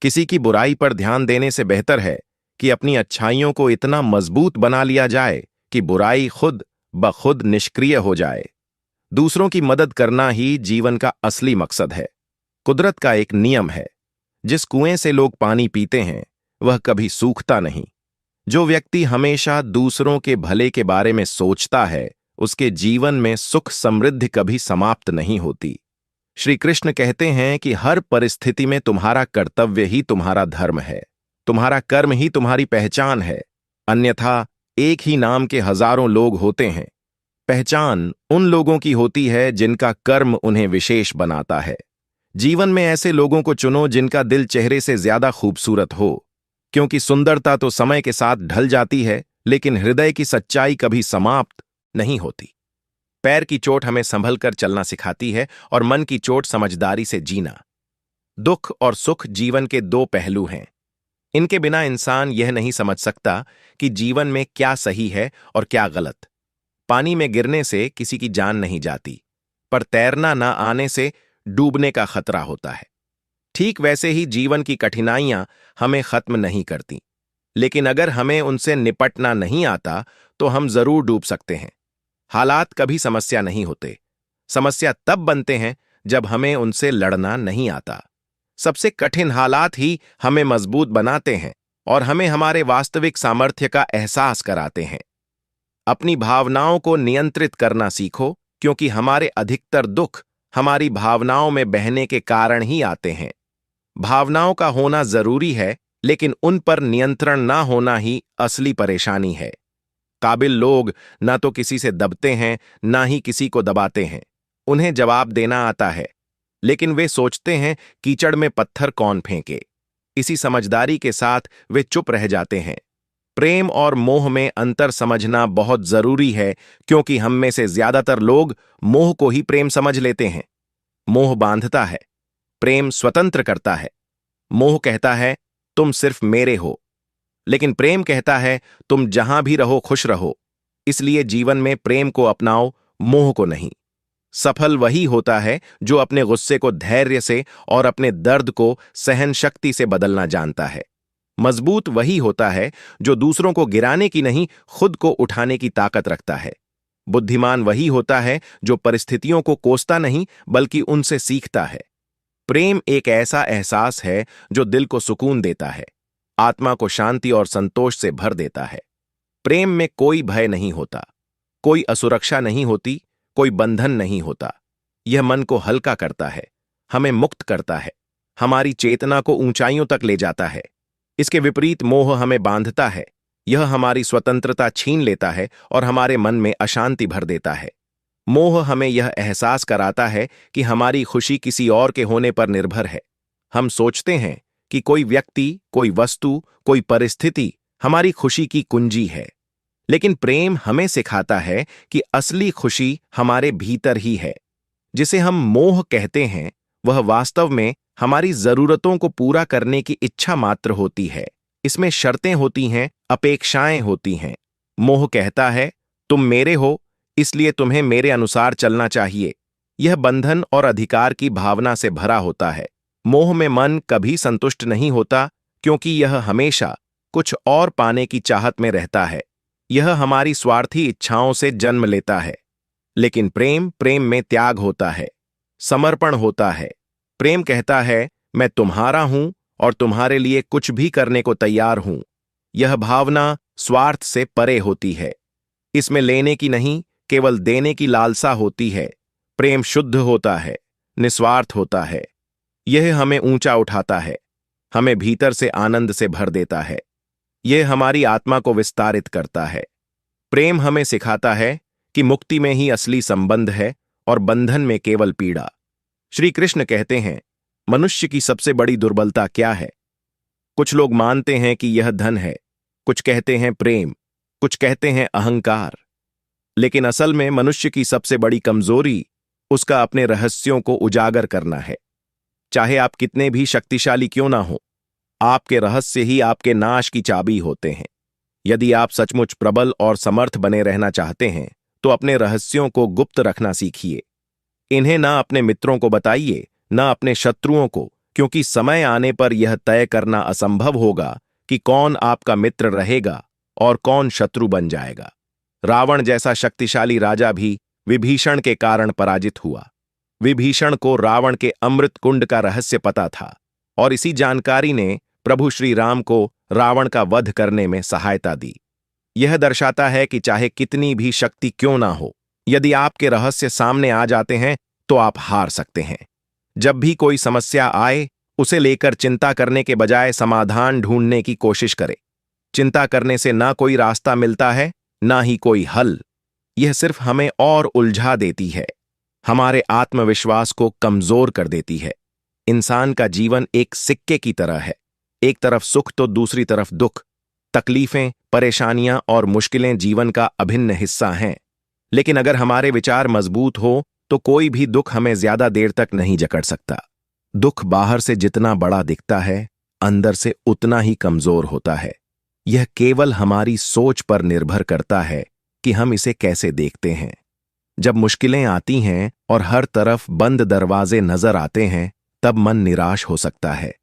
किसी की बुराई पर ध्यान देने से बेहतर है कि अपनी अच्छाइयों को इतना मजबूत बना लिया जाए कि बुराई खुद ब खुद निष्क्रिय हो जाए। दूसरों की मदद करना ही जीवन का असली मकसद है। कुदरत का एक नियम है, जिस कुएं से लोग पानी पीते हैं वह कभी सूखता नहीं। जो व्यक्ति हमेशा दूसरों के भले के बारे में सोचता है, उसके जीवन में सुख समृद्धि कभी समाप्त नहीं होती। श्री कृष्ण कहते हैं कि हर परिस्थिति में तुम्हारा कर्तव्य ही तुम्हारा धर्म है, तुम्हारा कर्म ही तुम्हारी पहचान है। अन्यथा एक ही नाम के हजारों लोग होते हैं। पहचान उन लोगों की होती है जिनका कर्म उन्हें विशेष बनाता है। जीवन में ऐसे लोगों को चुनो जिनका दिल चेहरे से ज्यादा खूबसूरत हो, क्योंकि सुंदरता तो समय के साथ ढल जाती है, लेकिन हृदय की सच्चाई कभी समाप्त नहीं होती। पैर की चोट हमें संभल कर चलना सिखाती है और मन की चोट समझदारी से जीना। दुख और सुख जीवन के दो पहलू हैं। इनके बिना इंसान यह नहीं समझ सकता कि जीवन में क्या सही है और क्या गलत। पानी में गिरने से किसी की जान नहीं जाती, पर तैरना ना आने से डूबने का खतरा होता है। ठीक वैसे ही जीवन की कठिनाइयां हमें खत्म नहीं करती, लेकिन अगर हमें उनसे निपटना नहीं आता तो हम जरूर डूब सकते हैं। हालात कभी समस्या नहीं होते। समस्या तब बनते हैं जब हमें उनसे लड़ना नहीं आता। सबसे कठिन हालात ही हमें मजबूत बनाते हैं और हमें हमारे वास्तविक सामर्थ्य का एहसास कराते हैं। अपनी भावनाओं को नियंत्रित करना सीखो, क्योंकि हमारे अधिकतर दुख हमारी भावनाओं में बहने के कारण ही आते हैं। भावनाओं का होना जरूरी है, लेकिन उन पर नियंत्रण ना होना ही असली परेशानी है। काबिल लोग ना तो किसी से दबते हैं, ना ही किसी को दबाते हैं। उन्हें जवाब देना आता है, लेकिन वे सोचते हैं कीचड़ में पत्थर कौन फेंके। इसी समझदारी के साथ वे चुप रह जाते हैं। प्रेम और मोह में अंतर समझना बहुत जरूरी है, क्योंकि हम में से ज्यादातर लोग मोह को ही प्रेम समझ लेते हैं। मोह बांधता है, प्रेम स्वतंत्र करता है। मोह कहता है तुम सिर्फ मेरे हो, लेकिन प्रेम कहता है तुम जहां भी रहो खुश रहो। इसलिए जीवन में प्रेम को अपनाओ, मोह को नहीं। सफल वही होता है जो अपने गुस्से को धैर्य से और अपने दर्द को सहन शक्ति से बदलना जानता है। मजबूत वही होता है जो दूसरों को गिराने की नहीं, खुद को उठाने की ताकत रखता है। बुद्धिमान वही होता है जो परिस्थितियों को कोसता नहीं, बल्कि उनसे सीखता है। प्रेम एक ऐसा एहसास है जो दिल को सुकून देता है, आत्मा को शांति और संतोष से भर देता है। प्रेम में कोई भय नहीं होता, कोई असुरक्षा नहीं होती, कोई बंधन नहीं होता। यह मन को हल्का करता है, हमें मुक्त करता है, हमारी चेतना को ऊंचाइयों तक ले जाता है। इसके विपरीत मोह हमें बांधता है, यह हमारी स्वतंत्रता छीन लेता है और हमारे मन में अशांति भर देता है। मोह हमें यह एहसास कराता है कि हमारी खुशी किसी और के होने पर निर्भर है। हम सोचते हैं कि कोई व्यक्ति, कोई वस्तु, कोई परिस्थिति हमारी खुशी की कुंजी है। लेकिन प्रेम हमें सिखाता है कि असली खुशी हमारे भीतर ही है। जिसे हम मोह कहते हैं, वह वास्तव में हमारी जरूरतों को पूरा करने की इच्छा मात्र होती है। इसमें शर्तें होती हैं, अपेक्षाएं होती हैं। मोह कहता है तुम मेरे हो, इसलिए तुम्हें मेरे अनुसार चलना चाहिए। यह बंधन और अधिकार की भावना से भरा होता है। मोह में मन कभी संतुष्ट नहीं होता, क्योंकि यह हमेशा कुछ और पाने की चाहत में रहता है। यह हमारी स्वार्थी इच्छाओं से जन्म लेता है। लेकिन प्रेम में त्याग होता है, समर्पण होता है। प्रेम कहता है मैं तुम्हारा हूं और तुम्हारे लिए कुछ भी करने को तैयार हूं। यह भावना स्वार्थ से परे होती है। इसमें लेने की नहीं, केवल देने की लालसा होती है। प्रेम शुद्ध होता है, निस्वार्थ होता है। यह हमें ऊंचा उठाता है, हमें भीतर से आनंद से भर देता है। यह हमारी आत्मा को विस्तारित करता है। प्रेम हमें सिखाता है कि मुक्ति में ही असली संबंध है और बंधन में केवल पीड़ा। श्री कृष्ण कहते हैं, मनुष्य की सबसे बड़ी दुर्बलता क्या है? कुछ लोग मानते हैं कि यह धन है, कुछ कहते हैं प्रेम, कुछ कहते हैं अहंकार। लेकिन असल में मनुष्य की सबसे बड़ी कमजोरी उसका अपने रहस्यों को उजागर करना है। चाहे आप कितने भी शक्तिशाली क्यों ना हो, आपके रहस्य ही आपके नाश की चाबी होते हैं। यदि आप सचमुच प्रबल और समर्थ बने रहना चाहते हैं, तो अपने रहस्यों को गुप्त रखना सीखिए। इन्हें ना अपने मित्रों को बताइए, ना अपने शत्रुओं को, क्योंकि समय आने पर यह तय करना असंभव होगा कि कौन आपका मित्र रहेगा और कौन शत्रु बन जाएगा। रावण जैसा शक्तिशाली राजा भी विभीषण के कारण पराजित हुआ। विभीषण को रावण के अमृत कुंड का रहस्य पता था, और इसी जानकारी ने प्रभु श्री राम को रावण का वध करने में सहायता दी। यह दर्शाता है कि चाहे कितनी भी शक्ति क्यों ना हो, यदि आपके रहस्य सामने आ जाते हैं तो आप हार सकते हैं। जब भी कोई समस्या आए, उसे लेकर चिंता करने के बजाय समाधान ढूंढने की कोशिश करें। चिंता करने से ना कोई रास्ता मिलता है, ना ही कोई हल। यह सिर्फ हमें और उलझा देती है, हमारे आत्मविश्वास को कमजोर कर देती है। इंसान का जीवन एक सिक्के की तरह है, एक तरफ सुख तो दूसरी तरफ दुख। तकलीफें, परेशानियां और मुश्किलें जीवन का अभिन्न हिस्सा हैं। लेकिन अगर हमारे विचार मजबूत हो तो कोई भी दुख हमें ज्यादा देर तक नहीं जकड़ सकता। दुख बाहर से जितना बड़ा दिखता है, अंदर से उतना ही कमजोर होता है। यह केवल हमारी सोच पर निर्भर करता है कि हम इसे कैसे देखते हैं। जब मुश्किलें आती हैं और हर तरफ बंद दरवाजे नजर आते हैं, तब मन निराश हो सकता है।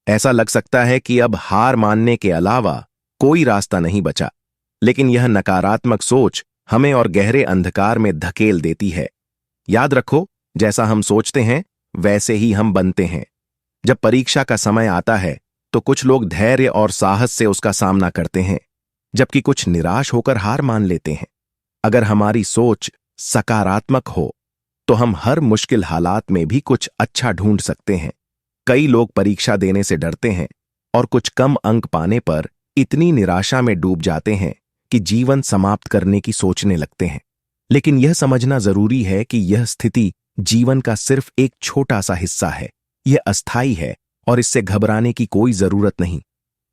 ऐसा लग सकता है कि अब हार मानने के अलावा कोई रास्ता नहीं बचा। लेकिन यह नकारात्मक सोच हमें और गहरे अंधकार में धकेल देती है। याद रखो, जैसा हम सोचते हैं वैसे ही हम बनते हैं। जब परीक्षा का समय आता है तो कुछ लोग धैर्य और साहस से उसका सामना करते हैं, जबकि कुछ निराश होकर हार मान लेते हैं। अगर हमारी सोच सकारात्मक हो तो हम हर मुश्किल हालात में भी कुछ अच्छा ढूंढ सकते हैं। कई लोग परीक्षा देने से डरते हैं और कुछ कम अंक पाने पर इतनी निराशा में डूब जाते हैं कि जीवन समाप्त करने की सोचने लगते हैं। लेकिन यह समझना जरूरी है कि यह स्थिति जीवन का सिर्फ एक छोटा सा हिस्सा है। यह अस्थायी है और इससे घबराने की कोई जरूरत नहीं।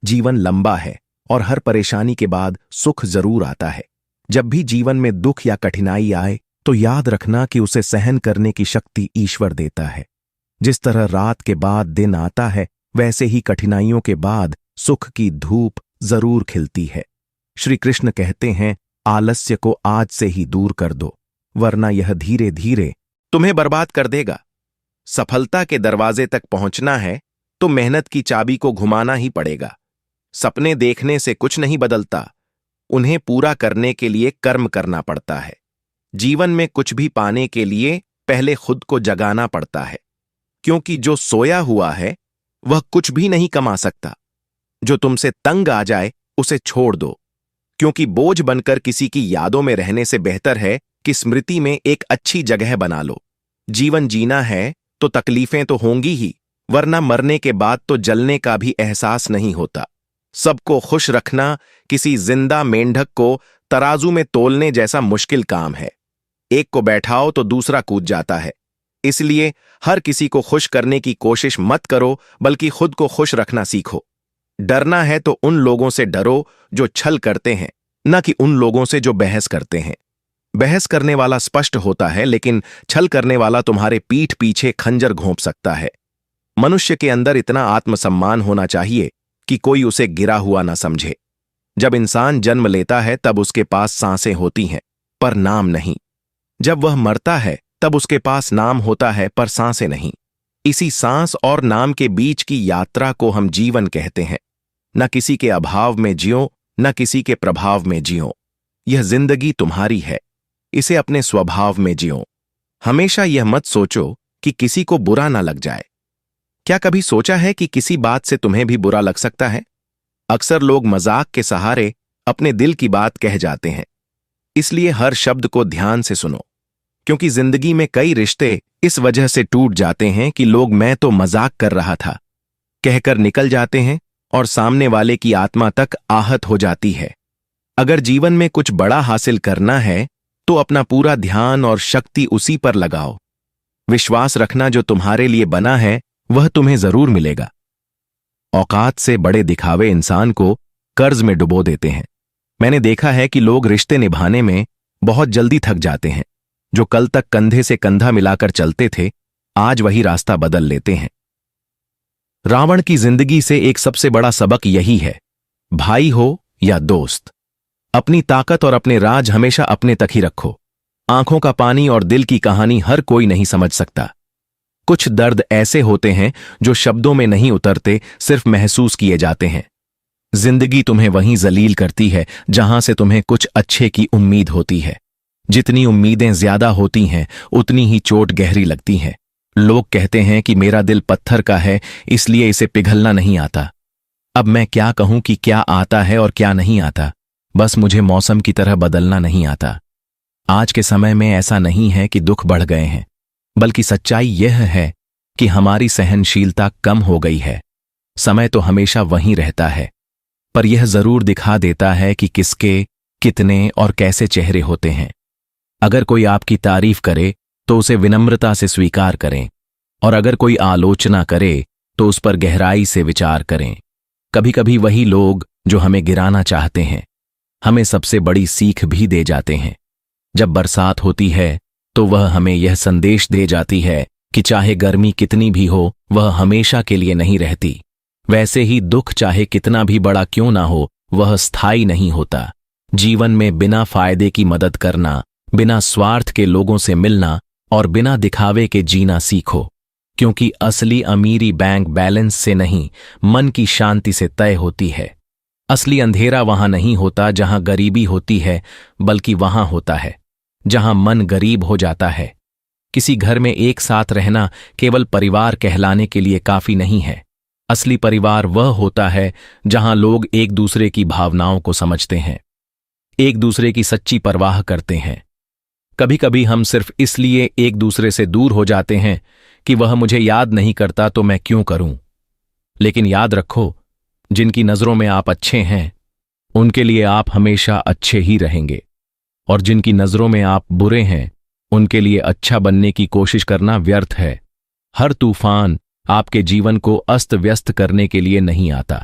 जीवन लंबा है और हर परेशानी के बाद सुख जरूर आता है। जब भी जीवन में दुख या कठिनाई आए तो याद रखना कि उसे सहन करने की शक्ति ईश्वर देता है। जिस तरह रात के बाद दिन आता है, वैसे ही कठिनाइयों के बाद सुख की धूप जरूर खिलती है। श्री कृष्ण कहते हैं, आलस्य को आज से ही दूर कर दो, वरना यह धीरे धीरे तुम्हें बर्बाद कर देगा। सफलता के दरवाजे तक पहुंचना है तो मेहनत की चाबी को घुमाना ही पड़ेगा। सपने देखने से कुछ नहीं बदलता, उन्हें पूरा करने के लिए कर्म करना पड़ता है। जीवन में कुछ भी पाने के लिए पहले खुद को जगाना पड़ता है, क्योंकि जो सोया हुआ है वह कुछ भी नहीं कमा सकता। जो तुमसे तंग आ जाए उसे छोड़ दो, क्योंकि बोझ बनकर किसी की यादों में रहने से बेहतर है कि स्मृति में एक अच्छी जगह बना लो। जीवन जीना है तो तकलीफें तो होंगी ही, वरना मरने के बाद तो जलने का भी एहसास नहीं होता। सबको खुश रखना किसी जिंदा मेंढक को तराजू में तोलने जैसा मुश्किल काम है। एक को बैठाओ तो दूसरा कूद जाता है। इसलिए हर किसी को खुश करने की कोशिश मत करो, बल्कि खुद को खुश रखना सीखो। डरना है तो उन लोगों से डरो जो छल करते हैं, न कि उन लोगों से जो बहस करते हैं। बहस करने वाला स्पष्ट होता है, लेकिन छल करने वाला तुम्हारे पीठ पीछे खंजर घोंप सकता है। मनुष्य के अंदर इतना आत्मसम्मान होना चाहिए कि कोई उसे गिरा हुआ ना समझे। जब इंसान जन्म लेता है तब उसके पास सांसें होती हैं, पर नाम नहीं। जब वह मरता है तब उसके पास नाम होता है, पर सांसें नहीं। इसी सांस और नाम के बीच की यात्रा को हम जीवन कहते हैं। न किसी के अभाव में जियो, न किसी के प्रभाव में जियो। यह जिंदगी तुम्हारी है, इसे अपने स्वभाव में जियो। हमेशा यह मत सोचो कि किसी को बुरा ना लग जाए। क्या कभी सोचा है कि किसी बात से तुम्हें भी बुरा लग सकता है? अक्सर लोग मजाक के सहारे अपने दिल की बात कह जाते हैं। इसलिए हर शब्द को ध्यान से सुनो, क्योंकि जिंदगी में कई रिश्ते इस वजह से टूट जाते हैं कि लोग मैं तो मजाक कर रहा था कहकर निकल जाते हैं और सामने वाले की आत्मा तक आहत हो जाती है। अगर जीवन में कुछ बड़ा हासिल करना है तो अपना पूरा ध्यान और शक्ति उसी पर लगाओ। विश्वास रखना जो तुम्हारे लिए बना है वह तुम्हें जरूर मिलेगा। औकात से बड़े दिखावे इंसान को कर्ज में डुबो देते हैं। मैंने देखा है कि लोग रिश्ते निभाने में बहुत जल्दी थक जाते हैं। जो कल तक कंधे से कंधा मिलाकर चलते थे, आज वही रास्ता बदल लेते हैं। रावण की जिंदगी से एक सबसे बड़ा सबक यही है, भाई हो या दोस्त, अपनी ताकत और अपने राज हमेशा अपने तक ही रखो। आंखों का पानी और दिल की कहानी हर कोई नहीं समझ सकता। कुछ दर्द ऐसे होते हैं जो शब्दों में नहीं उतरते, सिर्फ महसूस किए जाते हैं। जिंदगी तुम्हें वहीं जलील करती है जहां से तुम्हें कुछ अच्छे की उम्मीद होती है। जितनी उम्मीदें ज्यादा होती हैं, उतनी ही चोट गहरी लगती है। लोग कहते हैं कि मेरा दिल पत्थर का है, इसलिए इसे पिघलना नहीं आता। अब मैं क्या कहूं कि क्या आता है और क्या नहीं आता। बस मुझे मौसम की तरह बदलना नहीं आता। आज के समय में ऐसा नहीं है कि दुख बढ़ गए हैं, बल्कि सच्चाई यह है कि हमारी सहनशीलता कम हो गई है। समय तो हमेशा वहीं रहता है, पर यह जरूर दिखा देता है कि किसके, कितने और कैसे चेहरे होते हैं। अगर कोई आपकी तारीफ करे तो उसे विनम्रता से स्वीकार करें, और अगर कोई आलोचना करे तो उस पर गहराई से विचार करें। कभी कभी वही लोग जो हमें गिराना चाहते हैं, हमें सबसे बड़ी सीख भी दे जाते हैं। जब बरसात होती है तो वह हमें यह संदेश दे जाती है कि चाहे गर्मी कितनी भी हो, वह हमेशा के लिए नहीं रहती। वैसे ही दुख चाहे कितना भी बड़ा क्यों ना हो, वह स्थायी नहीं होता। जीवन में बिना फायदे की मदद करना, बिना स्वार्थ के लोगों से मिलना और बिना दिखावे के जीना सीखो, क्योंकि असली अमीरी बैंक बैलेंस से नहीं, मन की शांति से तय होती है। असली अंधेरा वहां नहीं होता जहां गरीबी होती है, बल्कि वहां होता है जहां मन गरीब हो जाता है। किसी घर में एक साथ रहना केवल परिवार कहलाने के लिए काफी नहीं है। असली परिवार वह होता है जहां लोग एक दूसरे की भावनाओं को समझते हैं, एक दूसरे की सच्ची परवाह करते हैं। कभी कभी हम सिर्फ इसलिए एक दूसरे से दूर हो जाते हैं कि वह मुझे याद नहीं करता तो मैं क्यों करूं। लेकिन याद रखो, जिनकी नजरों में आप अच्छे हैं, उनके लिए आप हमेशा अच्छे ही रहेंगे, और जिनकी नजरों में आप बुरे हैं, उनके लिए अच्छा बनने की कोशिश करना व्यर्थ है। हर तूफान आपके जीवन को अस्त व्यस्त करने के लिए नहीं आता।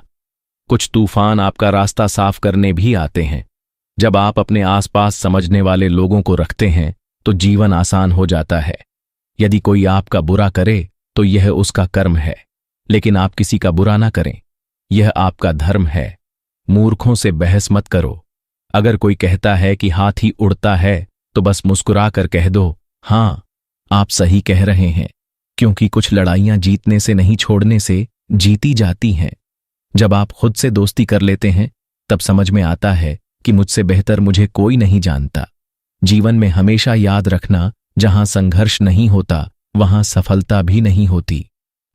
कुछ तूफान आपका रास्ता साफ करने भी आते हैं। जब आप अपने आसपास समझने वाले लोगों को रखते हैं तो जीवन आसान हो जाता है। यदि कोई आपका बुरा करे तो यह उसका कर्म है, लेकिन आप किसी का बुरा ना करें, यह आपका धर्म है। मूर्खों से बहस मत करो। अगर कोई कहता है कि हाथी उड़ता है तो बस मुस्कुरा कर कह दो, हां, आप सही कह रहे हैं, क्योंकि कुछ लड़ाइयां जीतने से नहीं, छोड़ने से जीती जाती हैं। जब आप खुद से दोस्ती कर लेते हैं तब समझ में आता है कि मुझसे बेहतर मुझे कोई नहीं जानता। जीवन में हमेशा याद रखना, जहां संघर्ष नहीं होता वहां सफलता भी नहीं होती।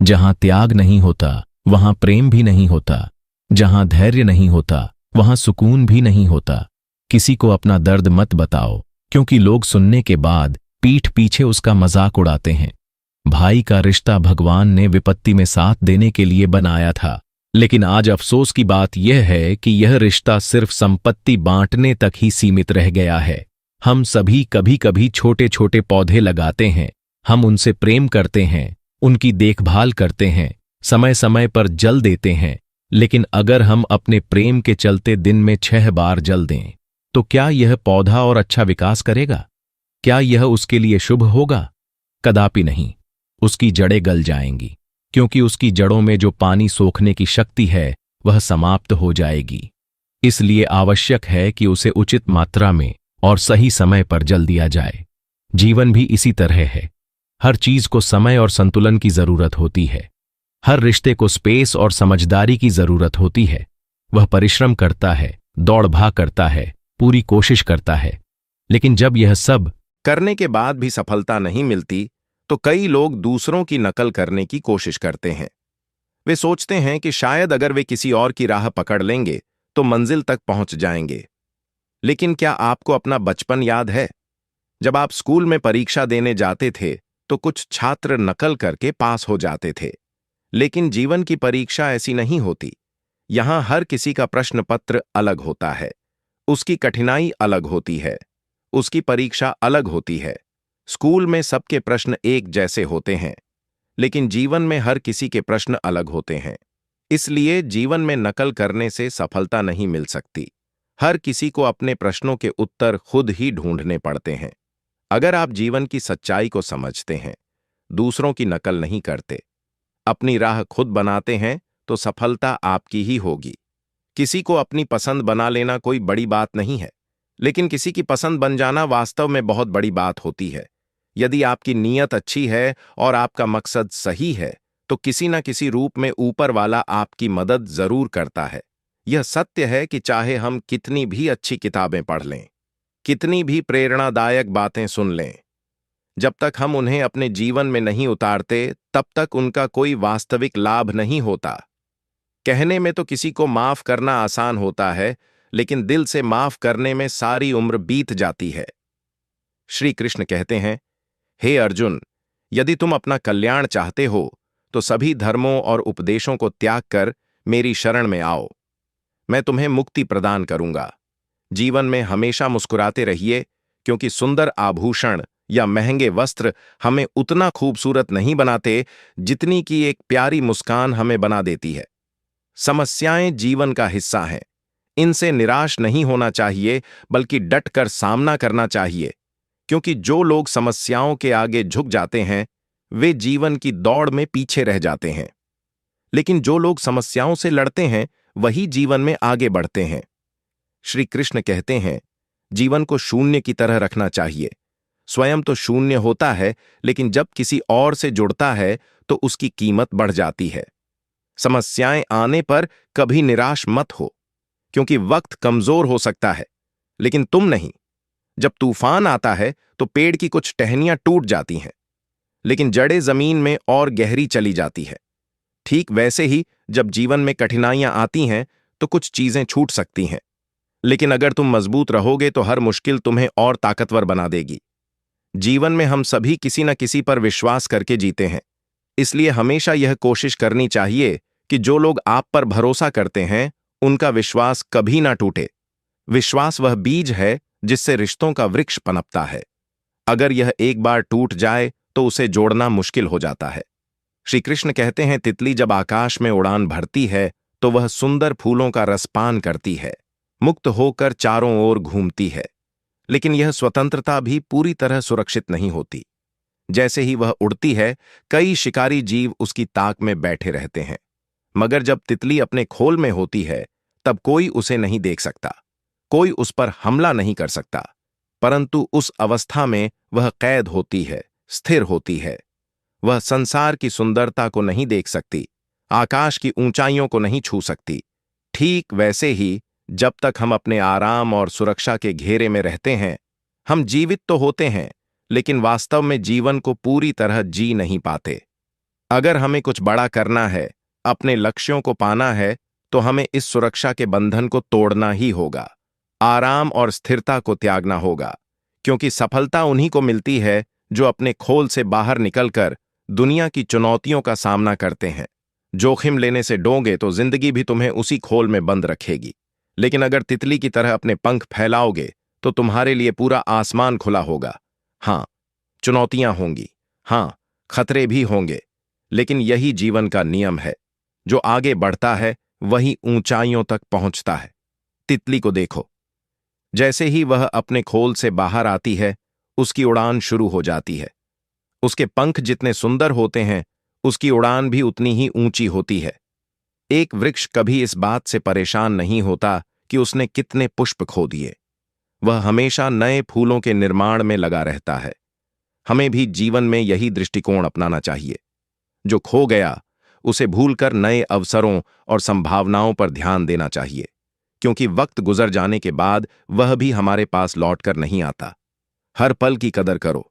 जहां त्याग नहीं होता वहां प्रेम भी नहीं होता। जहां धैर्य नहीं होता वहां सुकून भी नहीं होता। किसी को अपना दर्द मत बताओ, क्योंकि लोग सुनने के बाद पीठ पीछे उसका मजाक उड़ाते हैं। भाई का रिश्ता भगवान ने विपत्ति में साथ देने के लिए बनाया था, लेकिन आज अफसोस की बात यह है कि यह रिश्ता सिर्फ संपत्ति बांटने तक ही सीमित रह गया है। हम सभी कभी कभी छोटे छोटे पौधे लगाते हैं, हम उनसे प्रेम करते हैं, उनकी देखभाल करते हैं, समय समय पर जल देते हैं, लेकिन अगर हम अपने प्रेम के चलते दिन में 6 बार जल दें तो क्या यह पौधा और अच्छा विकास करेगा? क्या यह उसके लिए शुभ होगा? कदापि नहीं। उसकी जड़ें गल जाएंगी, क्योंकि उसकी जड़ों में जो पानी सोखने की शक्ति है वह समाप्त हो जाएगी। इसलिए आवश्यक है कि उसे उचित मात्रा में और सही समय पर जल दिया जाए। जीवन भी इसी तरह है। हर चीज को समय और संतुलन की जरूरत होती है। हर रिश्ते को स्पेस और समझदारी की जरूरत होती है। वह परिश्रम करता है, दौड़ भाग करता है, पूरी कोशिश करता है, लेकिन जब यह सब करने के बाद भी सफलता नहीं मिलती तो कई लोग दूसरों की नकल करने की कोशिश करते हैं। वे सोचते हैं कि शायद अगर वे किसी और की राह पकड़ लेंगे तो मंजिल तक पहुंच जाएंगे। लेकिन क्या आपको अपना बचपन याद है? जब आप स्कूल में परीक्षा देने जाते थे तो कुछ छात्र नकल करके पास हो जाते थे, लेकिन जीवन की परीक्षा ऐसी नहीं होती। यहां हर किसी का प्रश्न पत्र अलग होता है, उसकी कठिनाई अलग होती है, उसकी परीक्षा अलग होती है। स्कूल में सबके प्रश्न एक जैसे होते हैं, लेकिन जीवन में हर किसी के प्रश्न अलग होते हैं। इसलिए जीवन में नकल करने से सफलता नहीं मिल सकती। हर किसी को अपने प्रश्नों के उत्तर खुद ही ढूंढने पड़ते हैं। अगर आप जीवन की सच्चाई को समझते हैं, दूसरों की नकल नहीं करते, अपनी राह खुद बनाते हैं, तो सफलता आपकी ही होगी। किसी को अपनी पसंद बना लेना कोई बड़ी बात नहीं है, लेकिन किसी की पसंद बन जाना वास्तव में बहुत बड़ी बात होती है। यदि आपकी नीयत अच्छी है और आपका मकसद सही है, तो किसी न किसी रूप में ऊपर वाला आपकी मदद जरूर करता है। यह सत्य है कि चाहे हम कितनी भी अच्छी किताबें पढ़ लें, कितनी भी प्रेरणादायक बातें सुन लें, जब तक हम उन्हें अपने जीवन में नहीं उतारते, तब तक उनका कोई वास्तविक लाभ नहीं होता। कहने में तो किसी को माफ करना आसान होता है, लेकिन दिल से माफ करने में सारी उम्र बीत जाती है। श्री कृष्ण कहते हैं, हे अर्जुन, यदि तुम अपना कल्याण चाहते हो तो सभी धर्मों और उपदेशों को त्याग कर मेरी शरण में आओ। मैं तुम्हें मुक्ति प्रदान करूंगा। जीवन में हमेशा मुस्कुराते रहिए, क्योंकि सुंदर आभूषण या महंगे वस्त्र हमें उतना खूबसूरत नहीं बनाते जितनी कि एक प्यारी मुस्कान हमें बना देती है। समस्याएं जीवन का हिस्सा हैं, इनसे निराश नहीं होना चाहिए, बल्कि डट कर सामना करना चाहिए, क्योंकि जो लोग समस्याओं के आगे झुक जाते हैं वे जीवन की दौड़ में पीछे रह जाते हैं, लेकिन जो लोग समस्याओं से लड़ते हैं वही जीवन में आगे बढ़ते हैं। श्री कृष्ण कहते हैं, जीवन को शून्य की तरह रखना चाहिए। स्वयं तो शून्य होता है, लेकिन जब किसी और से जुड़ता है तो उसकी कीमत बढ़ जाती है। समस्याएं आने पर कभी निराश मत हो, क्योंकि वक्त कमजोर हो सकता है, लेकिन तुम नहीं। जब तूफान आता है तो पेड़ की कुछ टहनियां टूट जाती हैं, लेकिन जड़ें जमीन में और गहरी चली जाती है। ठीक वैसे ही जब जीवन में कठिनाइयां आती हैं तो कुछ चीजें छूट सकती हैं, लेकिन अगर तुम मजबूत रहोगे तो हर मुश्किल तुम्हें और ताकतवर बना देगी। जीवन में हम सभी किसी न किसी पर विश्वास करके जीते हैं, इसलिए हमेशा यह कोशिश करनी चाहिए कि जो लोग आप पर भरोसा करते हैं उनका विश्वास कभी ना टूटे। विश्वास वह बीज है जिससे रिश्तों का वृक्ष पनपता है। अगर यह एक बार टूट जाए तो उसे जोड़ना मुश्किल हो जाता है। श्री कृष्ण कहते हैं, तितली जब आकाश में उड़ान भरती है तो वह सुंदर फूलों का रसपान करती है, मुक्त होकर चारों ओर घूमती है, लेकिन यह स्वतंत्रता भी पूरी तरह सुरक्षित नहीं होती। जैसे ही वह उड़ती है, कई शिकारी जीव उसकी ताक में बैठे रहते हैं, मगर जब तितली अपने खोल में होती है तब कोई उसे नहीं देख सकता, कोई उस पर हमला नहीं कर सकता, परंतु उस अवस्था में वह कैद होती है, स्थिर होती है। वह संसार की सुंदरता को नहीं देख सकती, आकाश की ऊंचाइयों को नहीं छू सकती। ठीक वैसे ही जब तक हम अपने आराम और सुरक्षा के घेरे में रहते हैं, हम जीवित तो होते हैं, लेकिन वास्तव में जीवन को पूरी तरह जी नहीं पाते। अगर हमें कुछ बड़ा करना है, अपने लक्ष्यों को पाना है, तो हमें इस सुरक्षा के बंधन को तोड़ना ही होगा, आराम और स्थिरता को त्यागना होगा, क्योंकि सफलता उन्हीं को मिलती है जो अपने खोल से बाहर निकलकर दुनिया की चुनौतियों का सामना करते हैं। जोखिम लेने से डोंगे तो जिंदगी भी तुम्हें उसी खोल में बंद रखेगी, लेकिन अगर तितली की तरह अपने पंख फैलाओगे तो तुम्हारे लिए पूरा आसमान खुला होगा। हाँ, चुनौतियां होंगी, हाँ, खतरे भी होंगे, लेकिन यही जीवन का नियम है। जो आगे बढ़ता है वही ऊंचाइयों तक पहुंचता है। तितली को देखो, जैसे ही वह अपने खोल से बाहर आती है उसकी उड़ान शुरू हो जाती है। उसके पंख जितने सुंदर होते हैं उसकी उड़ान भी उतनी ही ऊंची होती है। एक वृक्ष कभी इस बात से परेशान नहीं होता कि उसने कितने पुष्प खो दिए, वह हमेशा नए फूलों के निर्माण में लगा रहता है। हमें भी जीवन में यही दृष्टिकोण अपनाना चाहिए। जो खो गया उसे भूलकर नए अवसरों और संभावनाओं पर ध्यान देना चाहिए, क्योंकि वक्त गुजर जाने के बाद वह भी हमारे पास लौटकर नहीं आता। हर पल की कदर करो।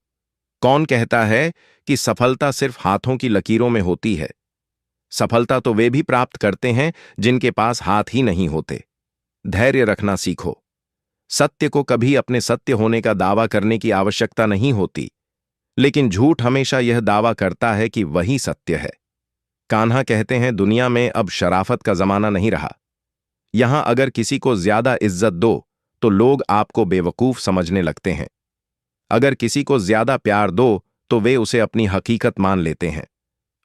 कौन कहता है कि सफलता सिर्फ हाथों की लकीरों में होती है? सफलता तो वे भी प्राप्त करते हैं जिनके पास हाथ ही नहीं होते। धैर्य रखना सीखो। सत्य को कभी अपने सत्य होने का दावा करने की आवश्यकता नहीं होती, लेकिन झूठ हमेशा यह दावा करता है कि वही सत्य है। कान्हा कहते हैं, दुनिया में अब शराफत का जमाना नहीं रहा। यहां अगर किसी को ज्यादा इज्जत दो तो लोग आपको बेवकूफ समझने लगते हैं। अगर किसी को ज्यादा प्यार दो तो वे उसे अपनी हकीकत मान लेते हैं।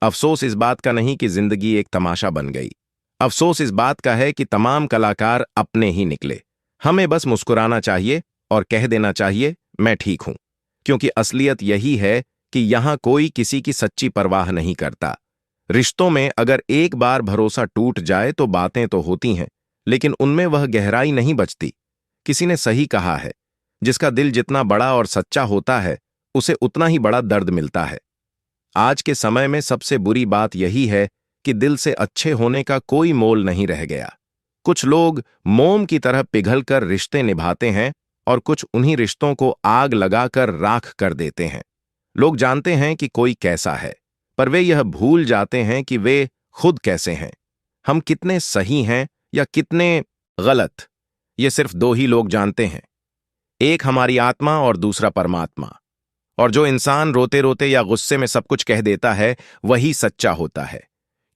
अफसोस इस बात का नहीं कि जिंदगी एक तमाशा बन गई, अफसोस इस बात का है कि तमाम कलाकार अपने ही निकले। हमें बस मुस्कुराना चाहिए और कह देना चाहिए, मैं ठीक हूं, क्योंकि असलियत यही है कि यहां कोई किसी की सच्ची परवाह नहीं करता। रिश्तों में अगर एक बार भरोसा टूट जाए तो बातें तो होती हैं, लेकिन उनमें वह गहराई नहीं बचती। किसी ने सही कहा है, जिसका दिल जितना बड़ा और सच्चा होता है उसे उतना ही बड़ा दर्द मिलता है। आज के समय में सबसे बुरी बात यही है कि दिल से अच्छे होने का कोई मोल नहीं रह गया। कुछ लोग मोम की तरह पिघलकर रिश्ते निभाते हैं और कुछ उन्हीं रिश्तों को आग लगाकर राख कर देते हैं। लोग जानते हैं कि कोई कैसा है, पर वे यह भूल जाते हैं कि वे खुद कैसे हैं। हम कितने सही हैं या कितने गलत, ये सिर्फ दो ही लोग जानते हैं, एक हमारी आत्मा और दूसरा परमात्मा। और जो इंसान रोते रोते या गुस्से में सब कुछ कह देता है वही सच्चा होता है,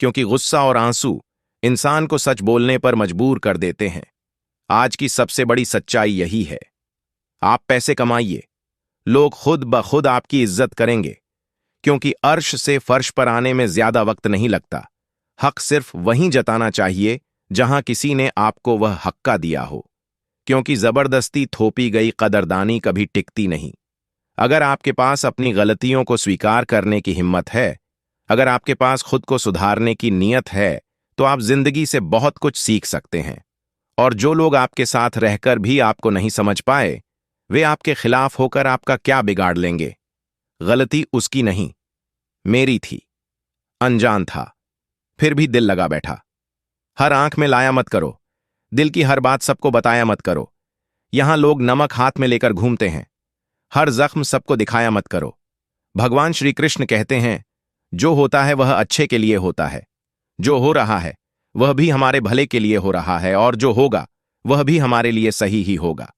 क्योंकि गुस्सा और आंसू इंसान को सच बोलने पर मजबूर कर देते हैं। आज की सबसे बड़ी सच्चाई यही है। आप पैसे कमाइए, लोग खुद ब खुद आपकी इज्जत करेंगे, क्योंकि अर्श से फर्श पर आने में ज्यादा वक्त नहीं लगता। हक सिर्फ वहीं जताना चाहिए जहां किसी ने आपको वह हक्का दिया हो, क्योंकि जबरदस्ती थोपी गई कदरदानी कभी टिकती नहीं। अगर आपके पास अपनी गलतियों को स्वीकार करने की हिम्मत है, अगर आपके पास खुद को सुधारने की नीयत है, तो आप जिंदगी से बहुत कुछ सीख सकते हैं। और जो लोग आपके साथ रहकर भी आपको नहीं समझ पाए, वे आपके खिलाफ होकर आपका क्या बिगाड़ लेंगे। गलती उसकी नहीं, मेरी थी। अनजान था, फिर भी दिल लगा बैठा। हर आंख में लाया मत करो, दिल की हर बात सबको बताया मत करो। यहां लोग नमक हाथ में लेकर घूमते हैं। हर जख्म सबको दिखाया मत करो। भगवान श्री कृष्ण कहते हैं, जो होता है वह अच्छे के लिए होता है, जो हो रहा है वह भी हमारे भले के लिए हो रहा है, और जो होगा वह भी हमारे लिए सही ही होगा।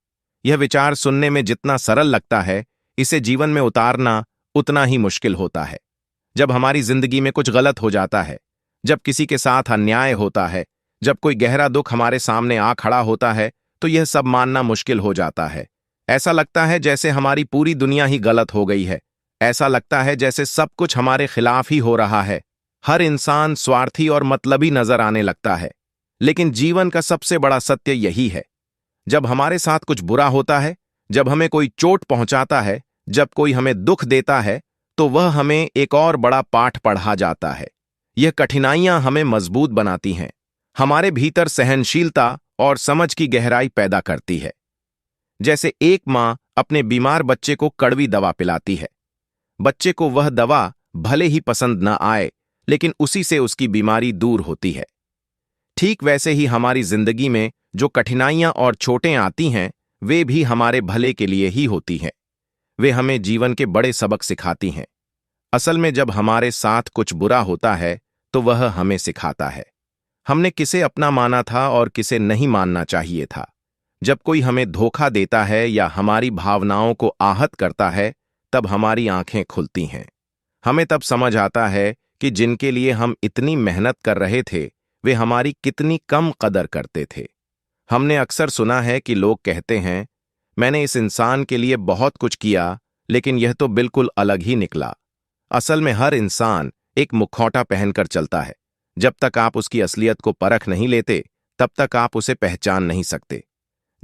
यह विचार सुनने में जितना सरल लगता है, इसे जीवन में उतारना उतना ही मुश्किल होता है। जब हमारी जिंदगी में कुछ गलत हो जाता है, जब किसी के साथ अन्याय होता है, जब कोई गहरा दुख हमारे सामने आ खड़ा होता है, तो यह सब मानना मुश्किल हो जाता है। ऐसा लगता है जैसे हमारी पूरी दुनिया ही गलत हो गई है। ऐसा लगता है जैसे सब कुछ हमारे खिलाफ ही हो रहा है। हर इंसान स्वार्थी और मतलबी नजर आने लगता है। लेकिन जीवन का सबसे बड़ा सत्य यही है, जब हमारे साथ कुछ बुरा होता है, जब हमें कोई चोट पहुंचाता है, जब कोई हमें दुख देता है, तो वह हमें एक और बड़ा पाठ पढ़ा जाता है। यह कठिनाइयां हमें मजबूत बनाती हैं, हमारे भीतर सहनशीलता और समझ की गहराई पैदा करती है। जैसे एक मां अपने बीमार बच्चे को कड़वी दवा पिलाती है। बच्चे को वह दवा भले ही पसंद न आए, लेकिन उसी से उसकी बीमारी दूर होती है। ठीक वैसे ही हमारी जिंदगी में जो कठिनाइयां और चोटें आती हैं, वे भी हमारे भले के लिए ही होती हैं। वे हमें जीवन के बड़े सबक सिखाती हैं। असल में जब हमारे साथ कुछ बुरा होता है, तो वह हमें सिखाता है हमने किसे अपना माना था और किसे नहीं मानना चाहिए था। जब कोई हमें धोखा देता है या हमारी भावनाओं को आहत करता है, तब हमारी आंखें खुलती हैं। हमें तब समझ आता है कि जिनके लिए हम इतनी मेहनत कर रहे थे, वे हमारी कितनी कम कदर करते थे। हमने अक्सर सुना है कि लोग कहते हैं, मैंने इस इंसान के लिए बहुत कुछ किया, लेकिन यह तो बिल्कुल अलग ही निकला। असल में हर इंसान एक मुखौटा पहनकर चलता है। जब तक आप उसकी असलियत को परख नहीं लेते, तब तक आप उसे पहचान नहीं सकते।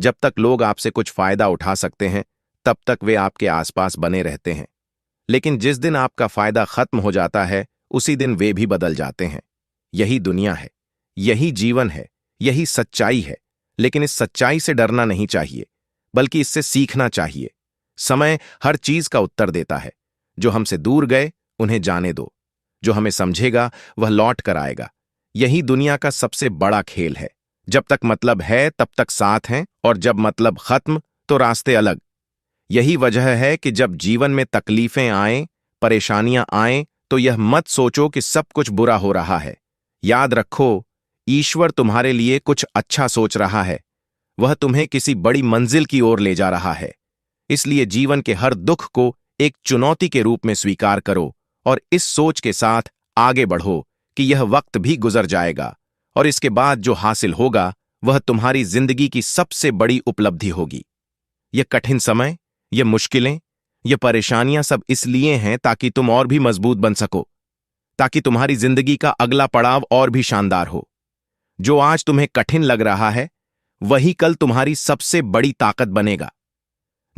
जब तक लोग आपसे कुछ फायदा उठा सकते हैं, तब तक वे आपके आसपास बने रहते हैं। लेकिन जिस दिन आपका फायदा खत्म हो जाता है, उसी दिन वे भी बदल जाते हैं। यही दुनिया है, यही जीवन है, यही सच्चाई है। लेकिन इस सच्चाई से डरना नहीं चाहिए, बल्कि इससे सीखना चाहिए। समय हर चीज का उत्तर देता है। जो हमसे दूर गए, उन्हें जाने दो। जो हमें समझेगा, वह लौट कर आएगा। यही दुनिया का सबसे बड़ा खेल है। जब तक मतलब है, तब तक साथ हैं, और जब मतलब खत्म, तो रास्ते अलग। यही वजह है कि जब जीवन में तकलीफें आएं, परेशानियां आएं, तो यह मत सोचो कि सब कुछ बुरा हो रहा है। याद रखो, ईश्वर तुम्हारे लिए कुछ अच्छा सोच रहा है। वह तुम्हें किसी बड़ी मंजिल की ओर ले जा रहा है। इसलिए जीवन के हर दुख को एक चुनौती के रूप में स्वीकार करो, और इस सोच के साथ आगे बढ़ो कि यह वक्त भी गुजर जाएगा, और इसके बाद जो हासिल होगा, वह तुम्हारी जिंदगी की सबसे बड़ी उपलब्धि होगी। यह कठिन समय, ये मुश्किलें, ये परेशानियां सब इसलिए हैं ताकि तुम और भी मजबूत बन सको, ताकि तुम्हारी जिंदगी का अगला पड़ाव और भी शानदार हो। जो आज तुम्हें कठिन लग रहा है, वही कल तुम्हारी सबसे बड़ी ताकत बनेगा।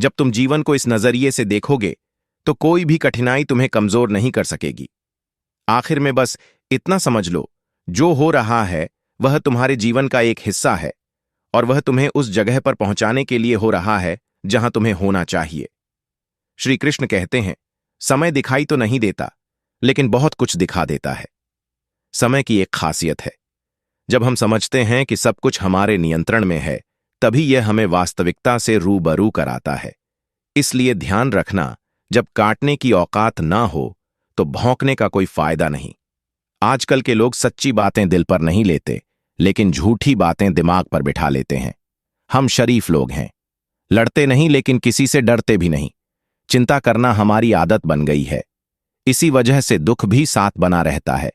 जब तुम जीवन को इस नजरिए से देखोगे, तो कोई भी कठिनाई तुम्हें कमजोर नहीं कर सकेगी। आखिर में बस इतना समझ लो, जो हो रहा है वह तुम्हारे जीवन का एक हिस्सा है, और वह तुम्हें उस जगह पर पहुंचाने के लिए हो रहा है जहां तुम्हें होना चाहिए। श्री कृष्ण कहते हैं, समय दिखाई तो नहीं देता, लेकिन बहुत कुछ दिखा देता है। समय की एक खासियत है, जब हम समझते हैं कि सब कुछ हमारे नियंत्रण में है, तभी यह हमें वास्तविकता से रूबरू कराता है। इसलिए ध्यान रखना, जब काटने की औकात ना हो, तो भौंकने का कोई फायदा नहीं। आजकल के लोग सच्ची बातें दिल पर नहीं लेते, लेकिन झूठी बातें दिमाग पर बिठा लेते हैं। हम शरीफ लोग हैं, लड़ते नहीं, लेकिन किसी से डरते भी नहीं। चिंता करना हमारी आदत बन गई है। इसी वजह से दुख भी साथ बना रहता है।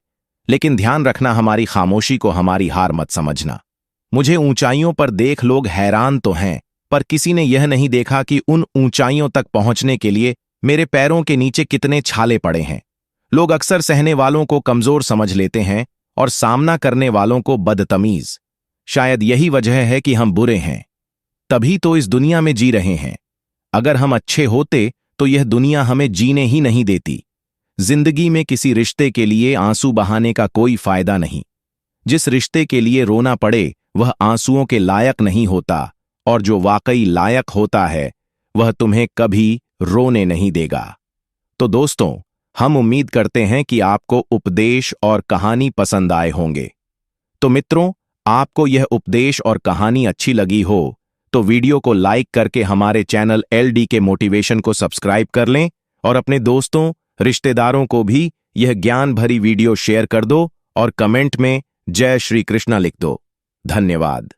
लेकिन ध्यान रखना, हमारी खामोशी को हमारी हार मत समझना। मुझे ऊंचाइयों पर देख लोग हैरान तो हैं, पर किसी ने यह नहीं देखा कि उन ऊंचाइयों तक पहुंचने के लिए मेरे पैरों के नीचे कितने छाले पड़े हैं। लोग अक्सर सहने वालों को कमजोर समझ लेते हैं और सामना करने वालों को बदतमीज। शायद यही वजह है कि हम बुरे हैं, तभी तो इस दुनिया में जी रहे हैं। अगर हम अच्छे होते तो यह दुनिया हमें जीने ही नहीं देती। जिंदगी में किसी रिश्ते के लिए आंसू बहाने का कोई फायदा नहीं। जिस रिश्ते के लिए रोना पड़े वह आंसुओं के लायक नहीं होता, और जो वाकई लायक होता है वह तुम्हें कभी रोने नहीं देगा। तो दोस्तों, हम उम्मीद करते हैं कि आपको उपदेश और कहानी पसंद आए होंगे। तो मित्रों, आपको यह उपदेश और कहानी अच्छी लगी हो तो वीडियो को लाइक करके हमारे चैनल LD के मोटिवेशन को सब्सक्राइब कर लें और अपने दोस्तों, रिश्तेदारों को भी यह ज्ञान भरी वीडियो शेयर कर दो और कमेंट में जय श्री कृष्णा लिख दो। धन्यवाद।